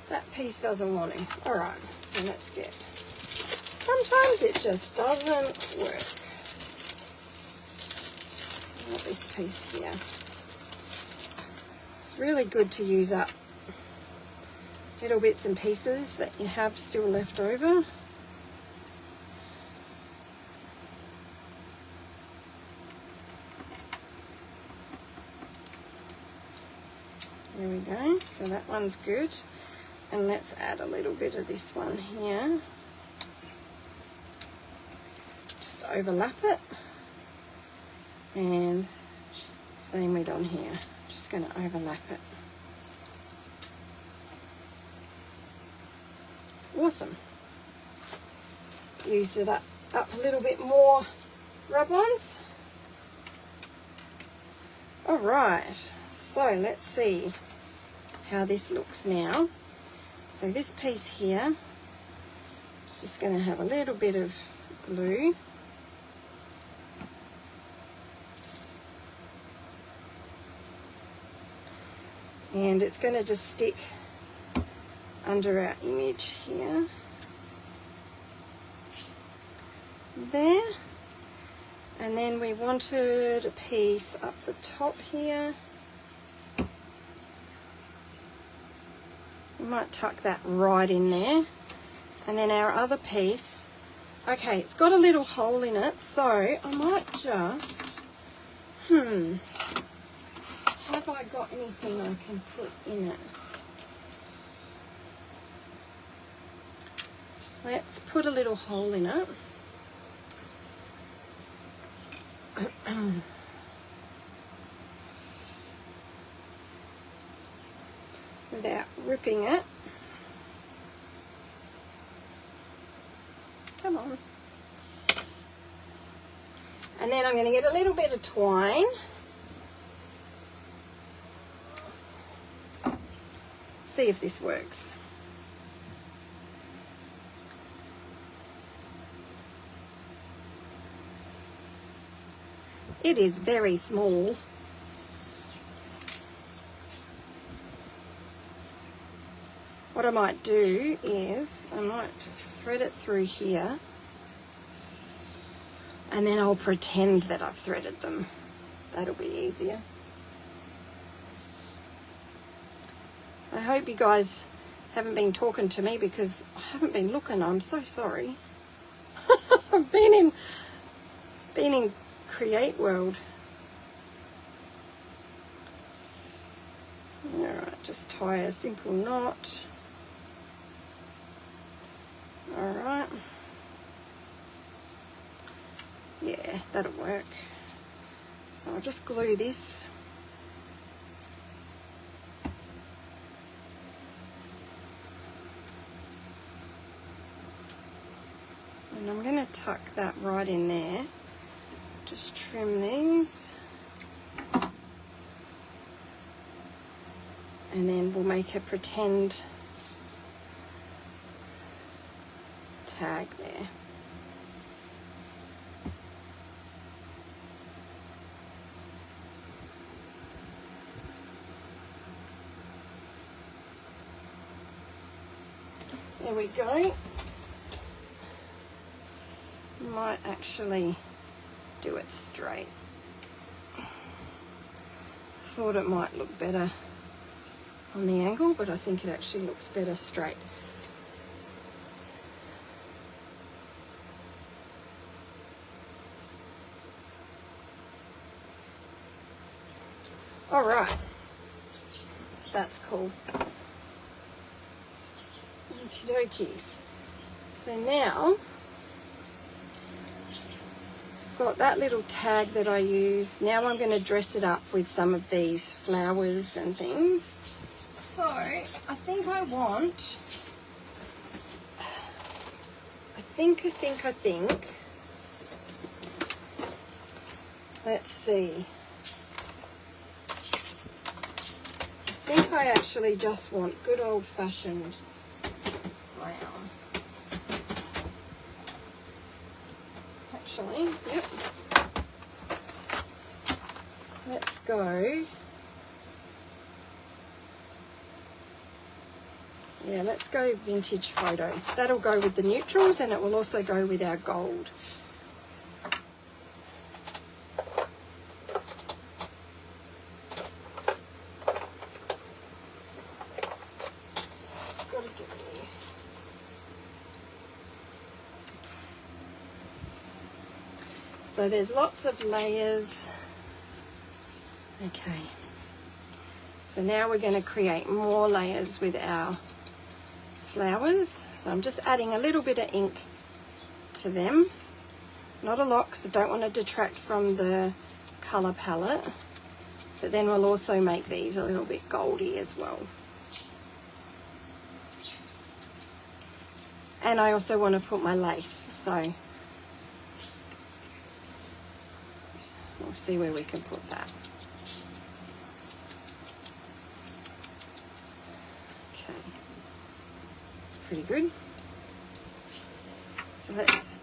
That piece doesn't want to. All right. So let's get... Sometimes it just doesn't work. Not this piece here. It's really good to use up little bits and pieces that you have still left over. There we go. So that one's good. And let's add a little bit of this one here. Just overlap it. And same with on here. Just going to overlap it. Awesome. Use it up a little bit more rub-ons. All right, so let's see how this looks now. So this piece here is just going to have a little bit of glue. And it's going to just stick under our image here. There. And then we wanted a piece up the top here. We might tuck that right in there. And then our other piece, okay, it's got a little hole in it, so I might just, have I got anything I can put in it? Let's put a little hole in it. Without ripping it. Come on. And then I'm going to get a little bit of twine. See if this works. It is very small. What I might do is I might thread it through here, and then I'll pretend that I've threaded them. That'll be easier. I hope you guys haven't been talking to me because I haven't been looking. I'm so sorry. I've been in Create World. Alright, just tie a simple knot. Alright. Yeah, that'll work. So I'll just glue this. And I'm going to tuck that right in there. Just trim these. And then we'll make a pretend tag there. There we go. Might actually do it straight. Thought it might look better on the angle, but I think it actually looks better straight. All right, that's cool. Okie dokies. So now, got that little tag that I use. Now I'm going to dress it up with some of these flowers and things. So I think I want, I think, let's see. I think I actually just want good old-fashioned brown. Actually, yep. Let's go. Yeah, let's go vintage photo. That'll go with the neutrals and it will also go with our gold. So there's lots of layers. Okay. So now we're going to create more layers with our flowers. So I'm just adding a little bit of ink to them. Not a lot because I don't want to detract from the colour palette. But then we'll also make these a little bit goldy as well. And I also want to put my lace, so we'll see where we can put that. Okay, it's pretty good. So let's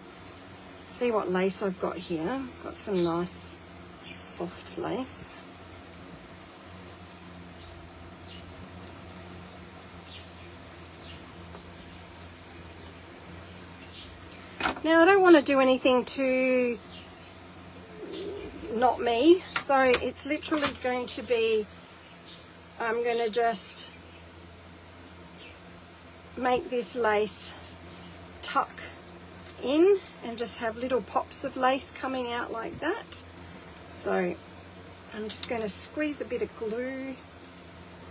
see what lace I've got here. Got some nice soft lace. Now I don't want to do anything too not me, so it's literally going to be, I'm going to just make this lace tuck in and just have little pops of lace coming out like that. So I'm just going to squeeze a bit of glue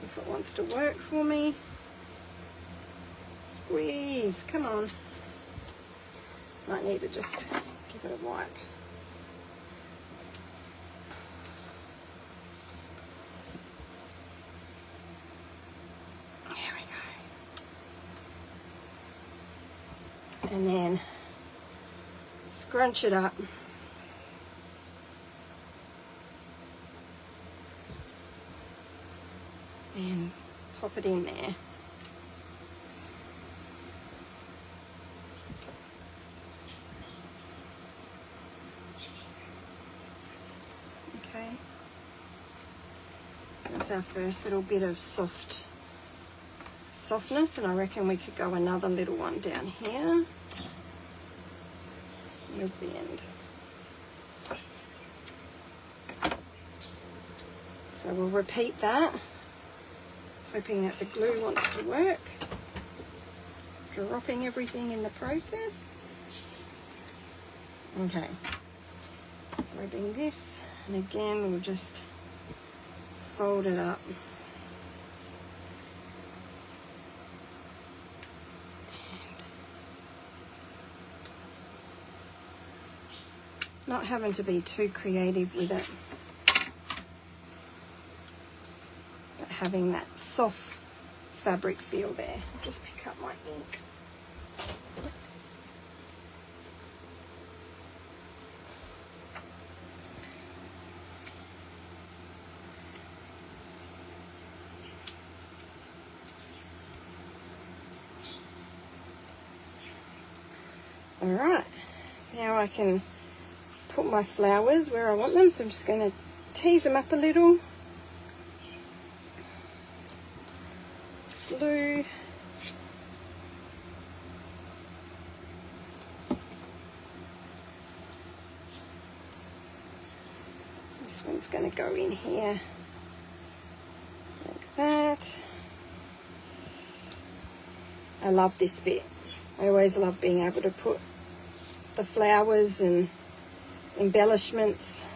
if it wants to work for me. Squeeze, come on. Might need to just give it a wipe. There we go. And then scrunch it up. And pop it in there. Okay. That's our first little bit of softness, and I reckon we could go another little one down here. Where's the end? So we'll repeat that, hoping that the glue wants to work. Dropping everything in the process. Okay. Grabbing this, and again we'll just fold it up. Not having to be too creative with it, but having that soft fabric feel there. I'll just pick up my ink. All right, now I can put my flowers where I want them, so I'm just going to tease them up a little. Glue. This one's going to go in here like that. I love this bit. I always love being able to put the flowers and embellishments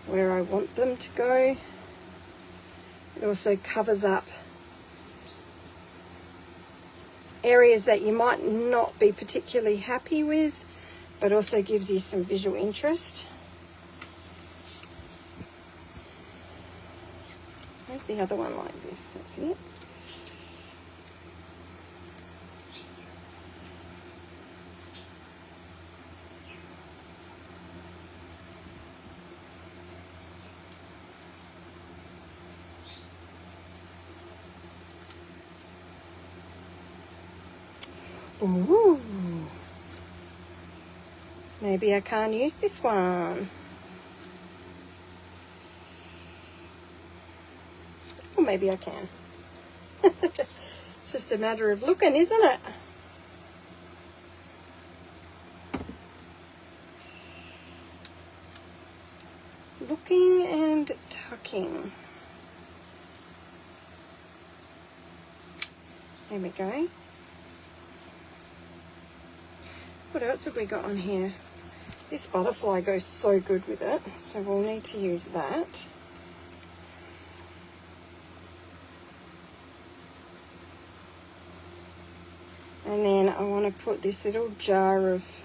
where I want them to go. It also covers up areas that you might not be particularly happy with, but also gives you some visual interest. Where's the other one like this? That's it. Ooh. Maybe I can't use this one. Or maybe I can. It's just a matter of looking, isn't it? Looking and tucking. There we go. What else have we got on here? This butterfly goes so good with it, so we'll need to use that. And then I want to put this little jar of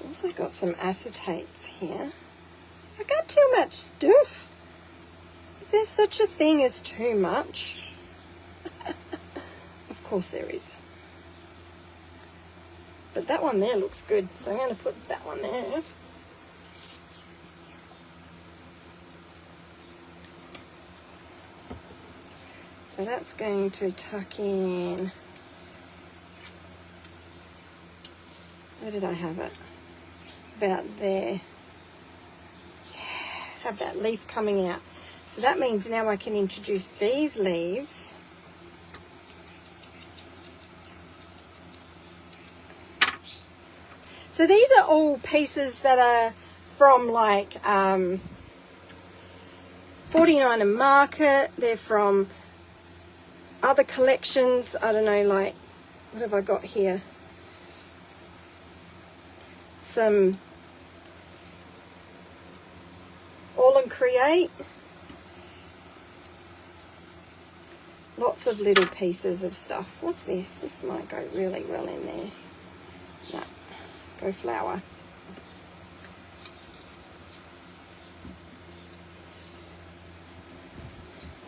I've also got some acetates here. I got too much stuff. Is there such a thing as too much? Of course there is. But that one there looks good, so I'm going to put that one there. So that's going to tuck in. Where did I have it? About there. Yeah, have that leaf coming out. So that means now I can introduce these leaves. So these are all pieces that are from like 49 and Market. They're from other collections. I don't know, like, what have I got here? Some All and Create. Lots of little pieces of stuff. What's this? This might go really well in there. No, go flower.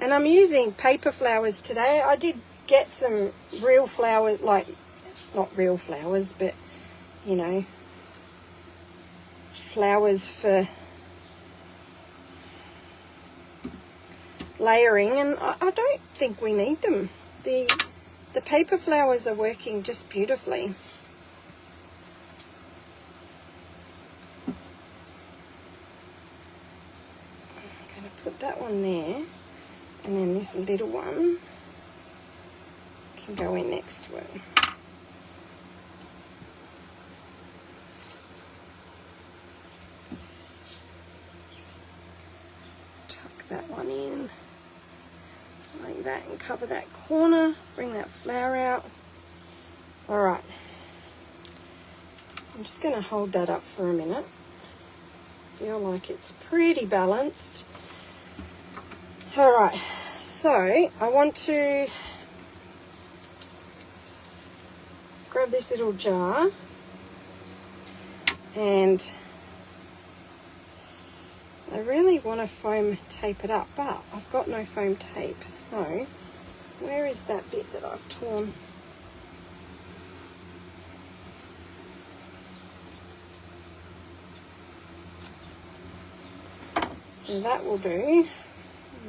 And I'm using paper flowers today. I did get some real flowers, like, not real flowers, but, you know, flowers for layering, and I don't think we need them. The paper flowers are working just beautifully. I'm going to put that one there, and then this little one can go in next to it. Tuck that one in like that and cover that corner. Bring that flower out. All right. I'm just going to hold that up for a minute. Feel like it's pretty balanced. All right. So I want to grab this little jar and I really want to foam tape it up, but I've got no foam tape. So where is that bit that I've torn? So that will do.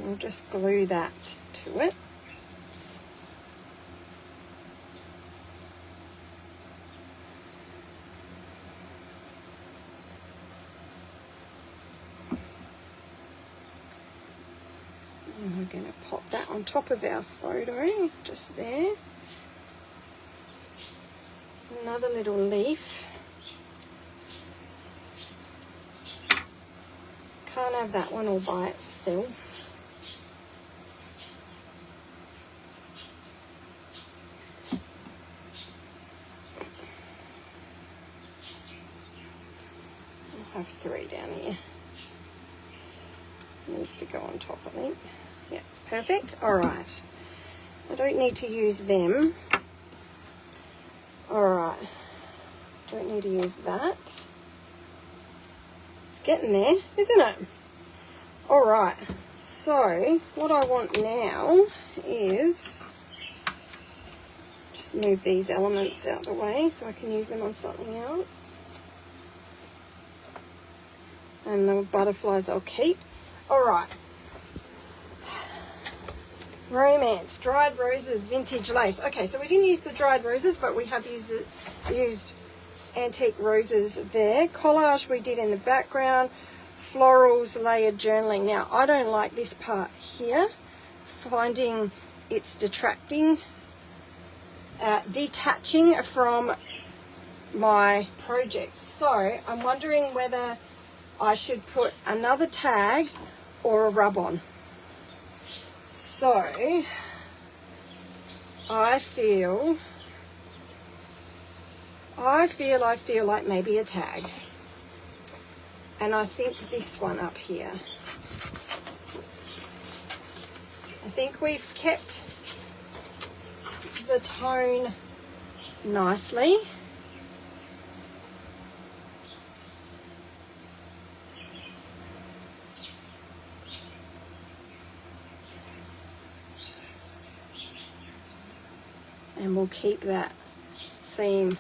We'll just glue that to it. And we're going to pop that on top of our photo, just there. Another little leaf. Can't have that one all by itself. have 3 down here. Needs to go on top, I think. Yeah, perfect. All right. I don't need to use them. All right. Don't need to use that. It's getting there, isn't it? All right. So what I want now is just move these elements out the way so I can use them on something else. And the butterflies I'll keep. All right. Romance, dried roses, vintage lace. Okay, so we didn't use the dried roses, but we have used antique roses there. Collage we did in the background. Florals, layered journaling. Now, I don't like this part here. Finding it's detaching from my project. So, I'm wondering whether I should put another tag or a rub-on. So, I feel like maybe a tag. And I think this one up here. I think we've kept the tone nicely. And we'll keep that theme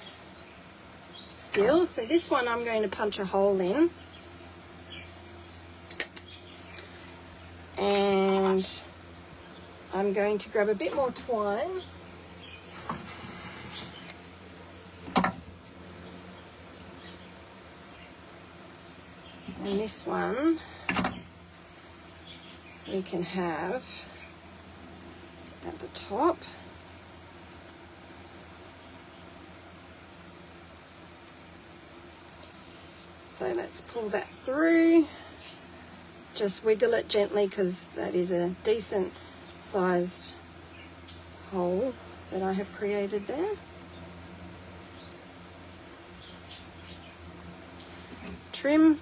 still. So this one I'm going to punch a hole in. And I'm going to grab a bit more twine. And this one we can have at the top. So let's pull that through. Just wiggle it gently because that is a decent sized hole that I have created there. Trim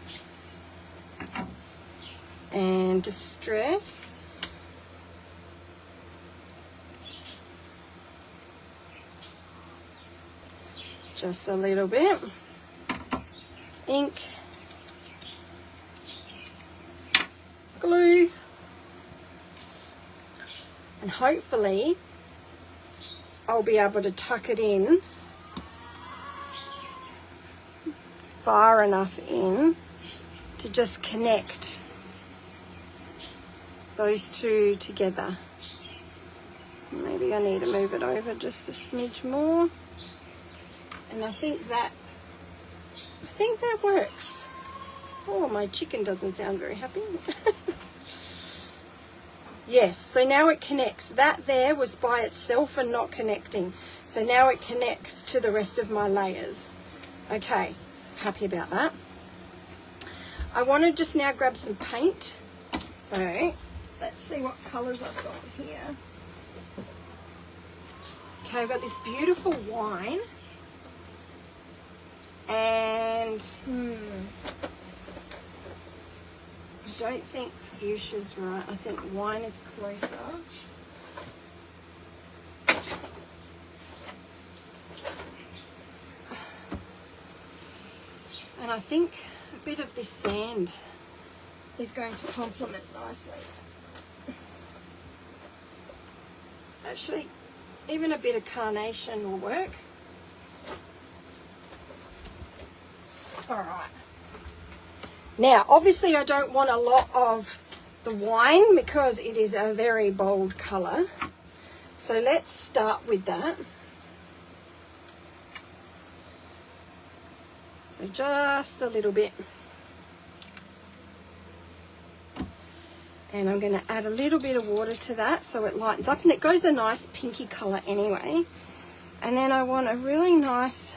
and distress. Just a little bit. Ink. Glue, and hopefully I'll be able to tuck it in far enough in to just connect those two together. Maybe I need to move it over just a smidge more, and I think that works. Oh, my chicken doesn't sound very happy. Yes, so now it connects. That there was by itself and not connecting. So now it connects to the rest of my layers. Okay, happy about that. I want to just now grab some paint. So let's see what colours I've got here. Okay, I've got this beautiful wine. And I don't think fuchsia's right. I think wine is closer. And I think a bit of this sand is going to complement nicely. Actually, even a bit of carnation will work. All right. Now, obviously I don't want a lot of the wine because it is a very bold colour. So let's start with that. So just a little bit. And I'm going to add a little bit of water to that so it lightens up, and it goes a nice pinky colour anyway. And then I want a really nice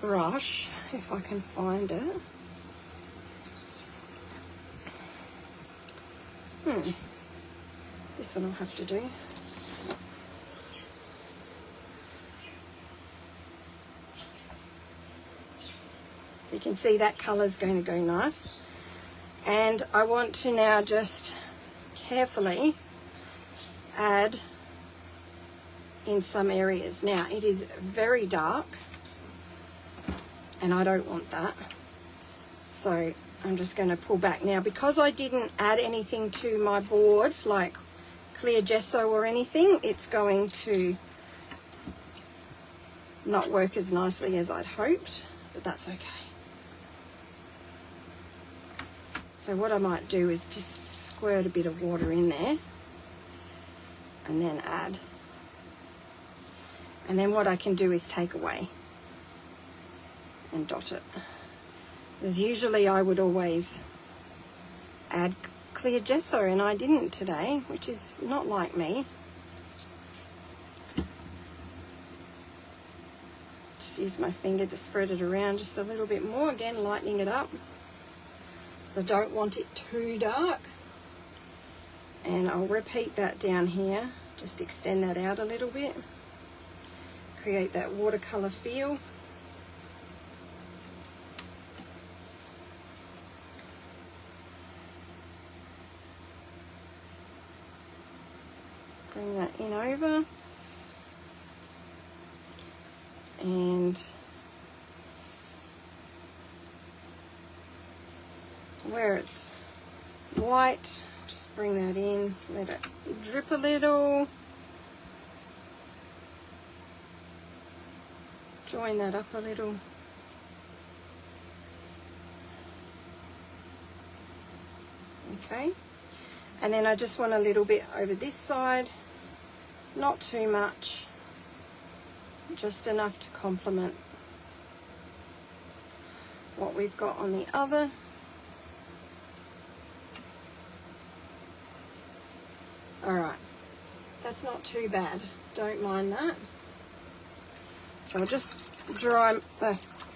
brush, if I can find it. This one I'll have to do. So you can see that colour's going to go nice. And I want to now just carefully add in some areas. Now it is very dark and I don't want that, so I'm just going to pull back. Now because I didn't add anything to my board like clear gesso or anything, it's going to not work as nicely as I'd hoped, but that's okay. So what I might do is just squirt a bit of water in there and then add. And then what I can do is take away and dot it. Because usually I would always add clear gesso and I didn't today, which is not like me. Just use my finger to spread it around just a little bit more, again lightening it up. So I don't want it too dark. And I'll repeat that down here, just extend that out a little bit. Create that watercolor feel. Bring that in over. And where it's white, just bring that in, let it drip a little. Join that up a little. Okay, and then I just want a little bit over this side, not too much, just enough to complement what we've got on the other. All right, that's not too bad, don't mind that. So I'll just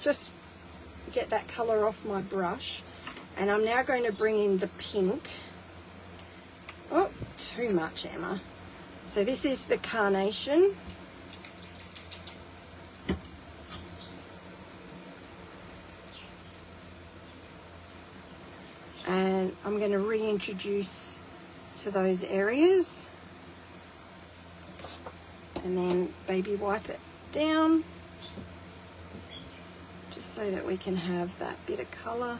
just get that colour off my brush, and I'm now going to bring in the pink. Oh, too much, Emma. So this is the carnation. And I'm going to reintroduce to those areas. And then baby wipe it down. Just so that we can have that bit of colour.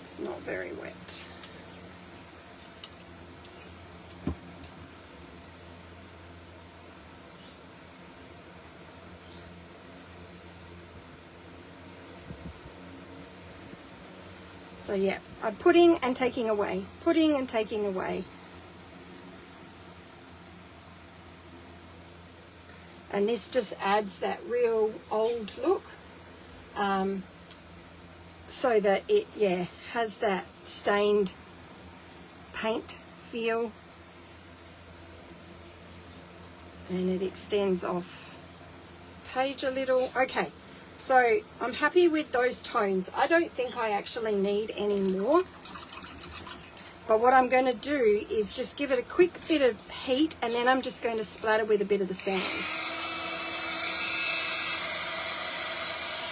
It's not very wet. So yeah, I'm putting and taking away, putting and taking away. And this just adds that real old look, so that it, yeah, has that stained paint feel. And it extends off page a little. Okay, so I'm happy with those tones. I don't think I actually need any more. But what I'm going to do is just give it a quick bit of heat, and then I'm just going to splatter with a bit of the sand.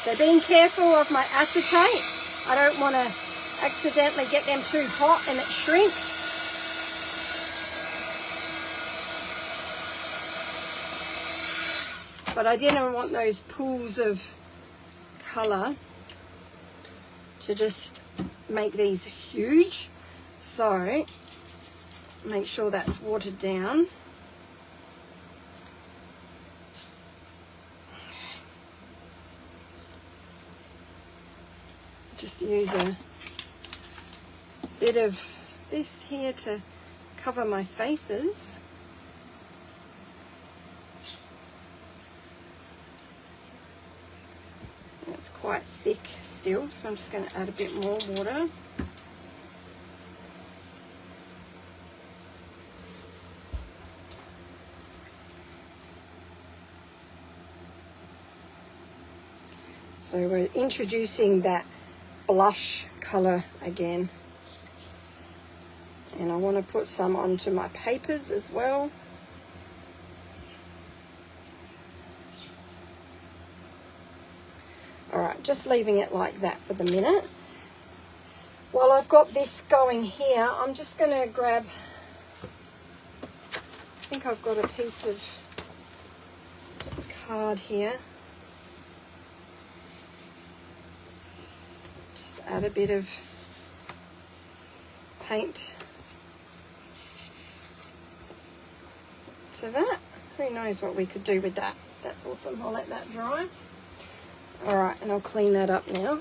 So being careful of my acetate. I don't want to accidentally get them too hot and it shrink. But I didn't want those pools of colour to just make these huge. So make sure that's watered down. Just use a bit of this here to cover my faces. It's quite thick still, so I'm just going to add a bit more water. So we're introducing that blush colour again. And I want to put some onto my papers as well. just leaving it like that for the minute. While I've got this going here, I'm just going to grab, I think I've got a piece of card here. Just add a bit of paint to that. Who knows what we could do with that. That's awesome. I'll let that dry. All right, and I'll clean that up now.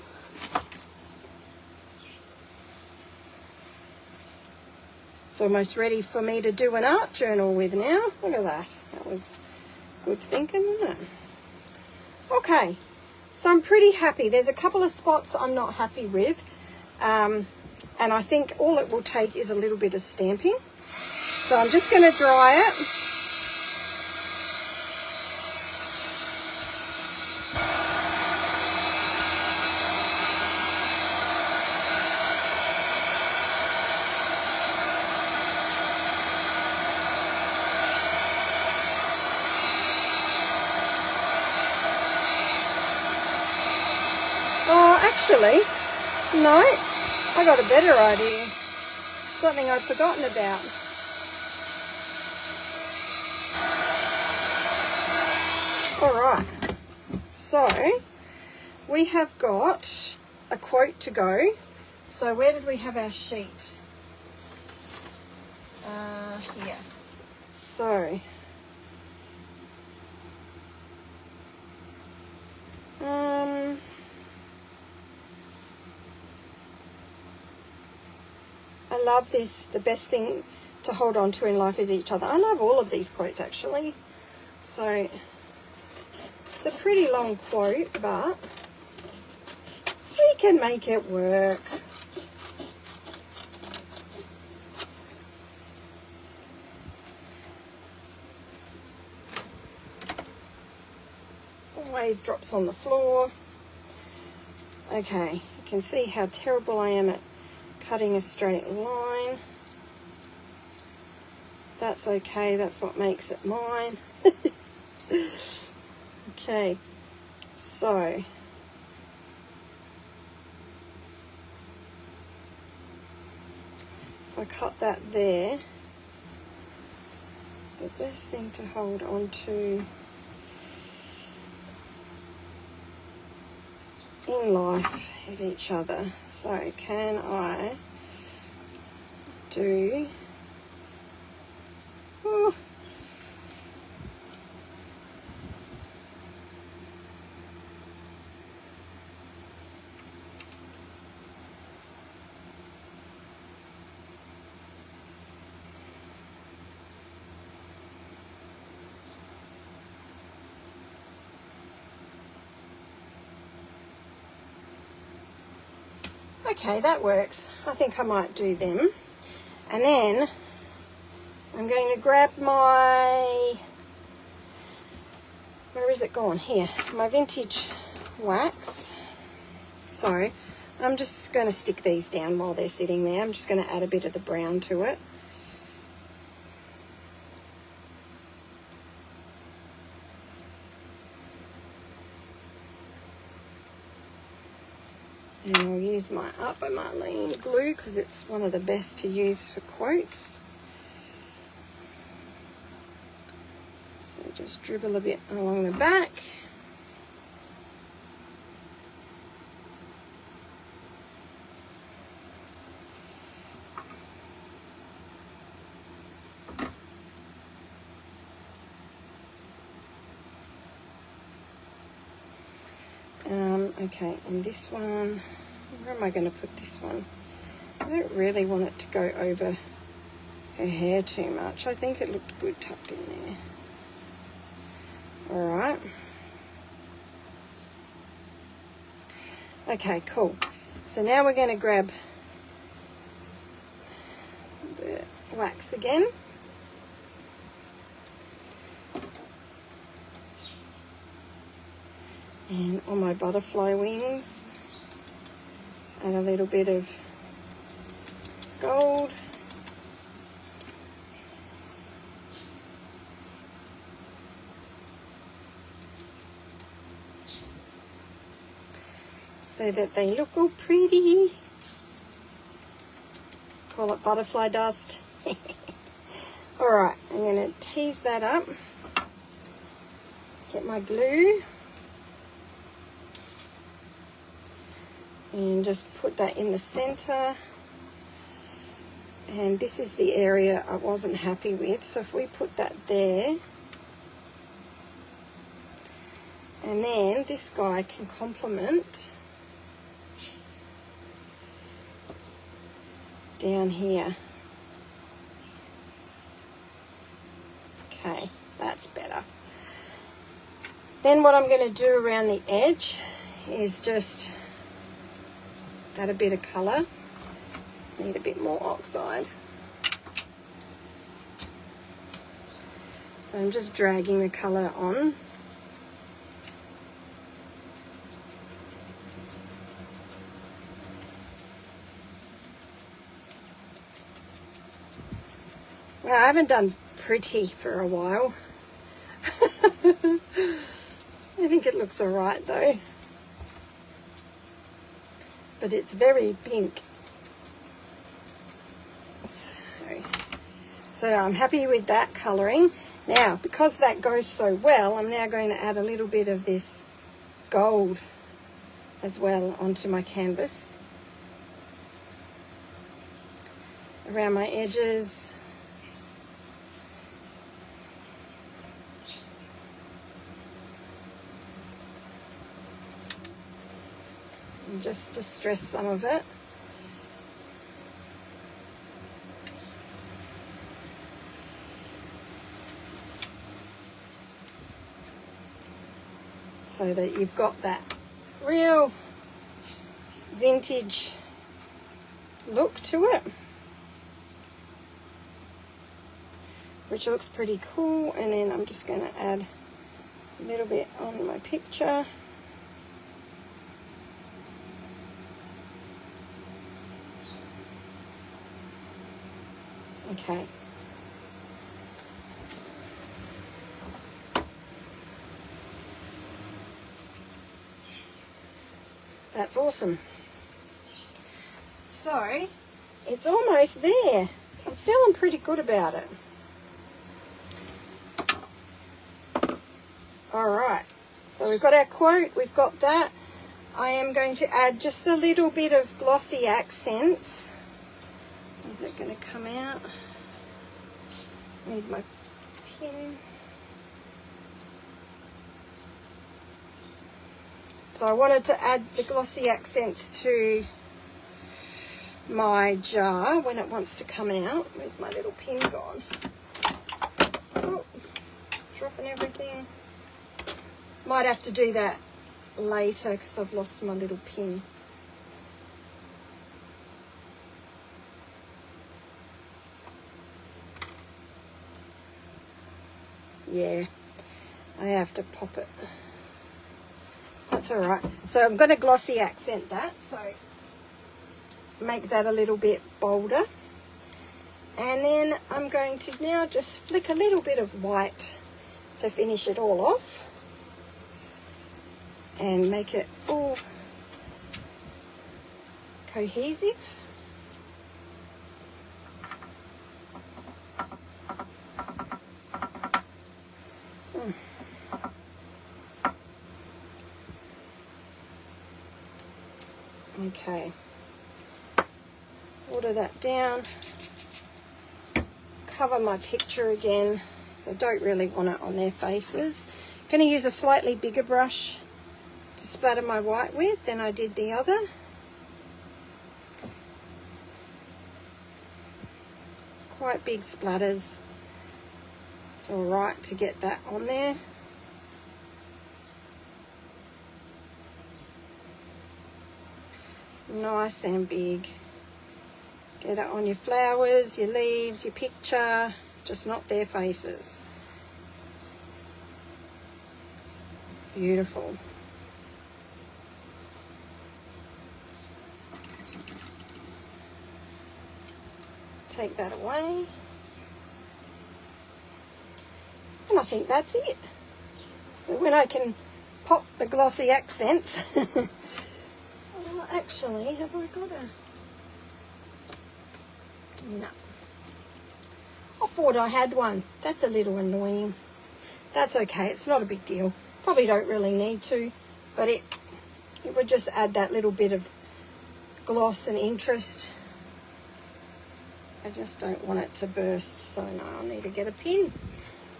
It's almost ready for me to do an art journal with now. Look at that. That was good thinking, wasn't it? Okay, so I'm pretty happy. There's a couple of spots I'm not happy with. And I think all it will take is a little bit of stamping. So I'm just going to dry it. Actually, no, I got a better idea. Something I'd forgotten about. Alright, so we have got a quote to go. So where did we have our sheet? Here. So, I love this. The best thing to hold on to in life is each other. I love all of these quotes actually. So it's a pretty long quote, but we can make it work. Always drops on the floor. Okay, you can see how terrible I am at cutting a straight line. That's okay, that's what makes it mine. Okay, so if I cut that there, the best thing to hold on to in life is each other. So can I do okay, that works. I think I might do them. And then I'm going to grab my, where is it gone? Here, my vintage wax. So I'm just going to stick these down while they're sitting there. I'm just going to add a bit of the brown to it. And I'll use my Art by Marlene glue because it's one of the best to use for quotes. So just dribble a bit along the back. Okay, and this one, where am I going to put this one? I don't really want it to go over her hair too much. I think it looked good tucked in there. All right. Okay, cool. So now we're going to grab the wax again. And on my butterfly wings, add a little bit of gold. so that they look all pretty. Call it butterfly dust. Alright, I'm going to tease that up. Get my glue. And just put that in the center. And this is the area I wasn't happy with. So if we put that there. And then this guy can complement down here. Okay, that's better. Then what I'm going to do around the edge is just add a bit of colour. Need a bit more oxide. So I'm just dragging the colour on. Well, I haven't done pretty for a while. I think it looks alright though. But it's very pink. So I'm happy with that colouring. Now, because that goes so well, I'm now going to add a little bit of this gold as well onto my canvas. Around my edges. And just distress some of it. So that you've got that real vintage look to it, which looks pretty cool. And then I'm just going to add a little bit on my picture. Okay. That's awesome. So, it's almost there. I'm feeling pretty good about it. Alright, so we've got our quote, we've got that. I am going to add just a little bit of glossy accents. Is it going to come out? Need my pin. So I wanted to add the glossy accents to my jar when it wants to come out. Where's my little pin gone? Oh, dropping everything. Might have to do that later because I've lost my little pin. Yeah, I have to pop it. That's all right. So I'm going to glossy accent that, so make that a little bit bolder. And then I'm going to now just flick a little bit of white to finish it all off and make it all cohesive. Okay, water that down, cover my picture again, so I don't really want it on their faces. I'm going to use a slightly bigger brush to splatter my white with than I did the other. Quite big splatters, it's alright to get that on there. Nice and big. Get it on your flowers, your leaves, your picture, just not their faces. Beautiful. Take that away. And I think that's it. So when I can pop the glossy accents Oh, actually, have I got a... No. I thought I had one. That's a little annoying. That's okay. It's not a big deal. Probably don't really need to, but it would just add that little bit of gloss and interest. I just don't want it to burst, so no, I'll need to get a pin.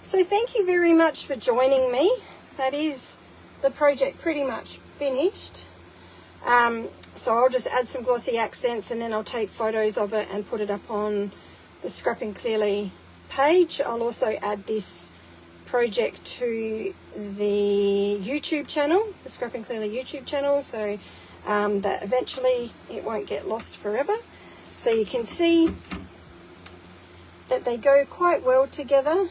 So thank you very much for joining me. That is the project pretty much finished. So I'll just add some glossy accents and then I'll take photos of it and put it up on the Scrapping Clearly page. I'll also add this project to the YouTube channel, the Scrapping Clearly YouTube channel, so that eventually it won't get lost forever. So you can see that they go quite well together.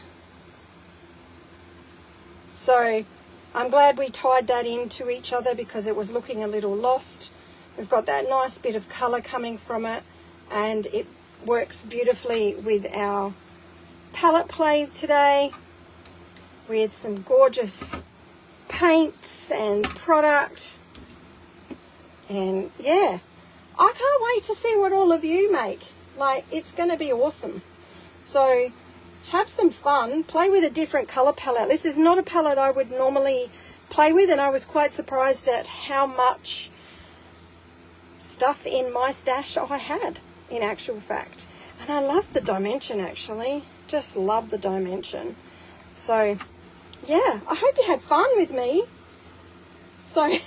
So I'm glad we tied that into each other because it was looking a little lost. We've got that nice bit of colour coming from it, and it works beautifully with our palette play today with some gorgeous paints and product. And yeah, I can't wait to see what all of you make. Like, it's going to be awesome. So have some fun, play with a different colour palette. This is not a palette I would normally play with, and I was quite surprised at how much stuff in my stash I had, in actual fact. And I love the dimension, actually. Just love the dimension. So yeah, I hope you had fun with me. So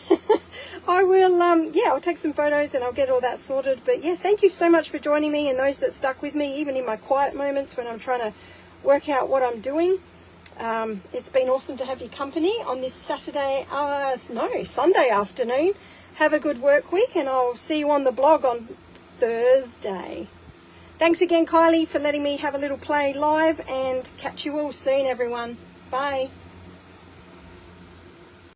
I will, yeah, I'll take some photos and I'll get all that sorted. But yeah, thank you so much for joining me, and those that stuck with me, even in my quiet moments when I'm trying to work out what I'm doing. It's been awesome to have your company on this Sunday afternoon. Have a good work week, and I'll see you on the blog on Thursday. Thanks again, Kylie, for letting me have a little play live, and catch you all soon, everyone. Bye.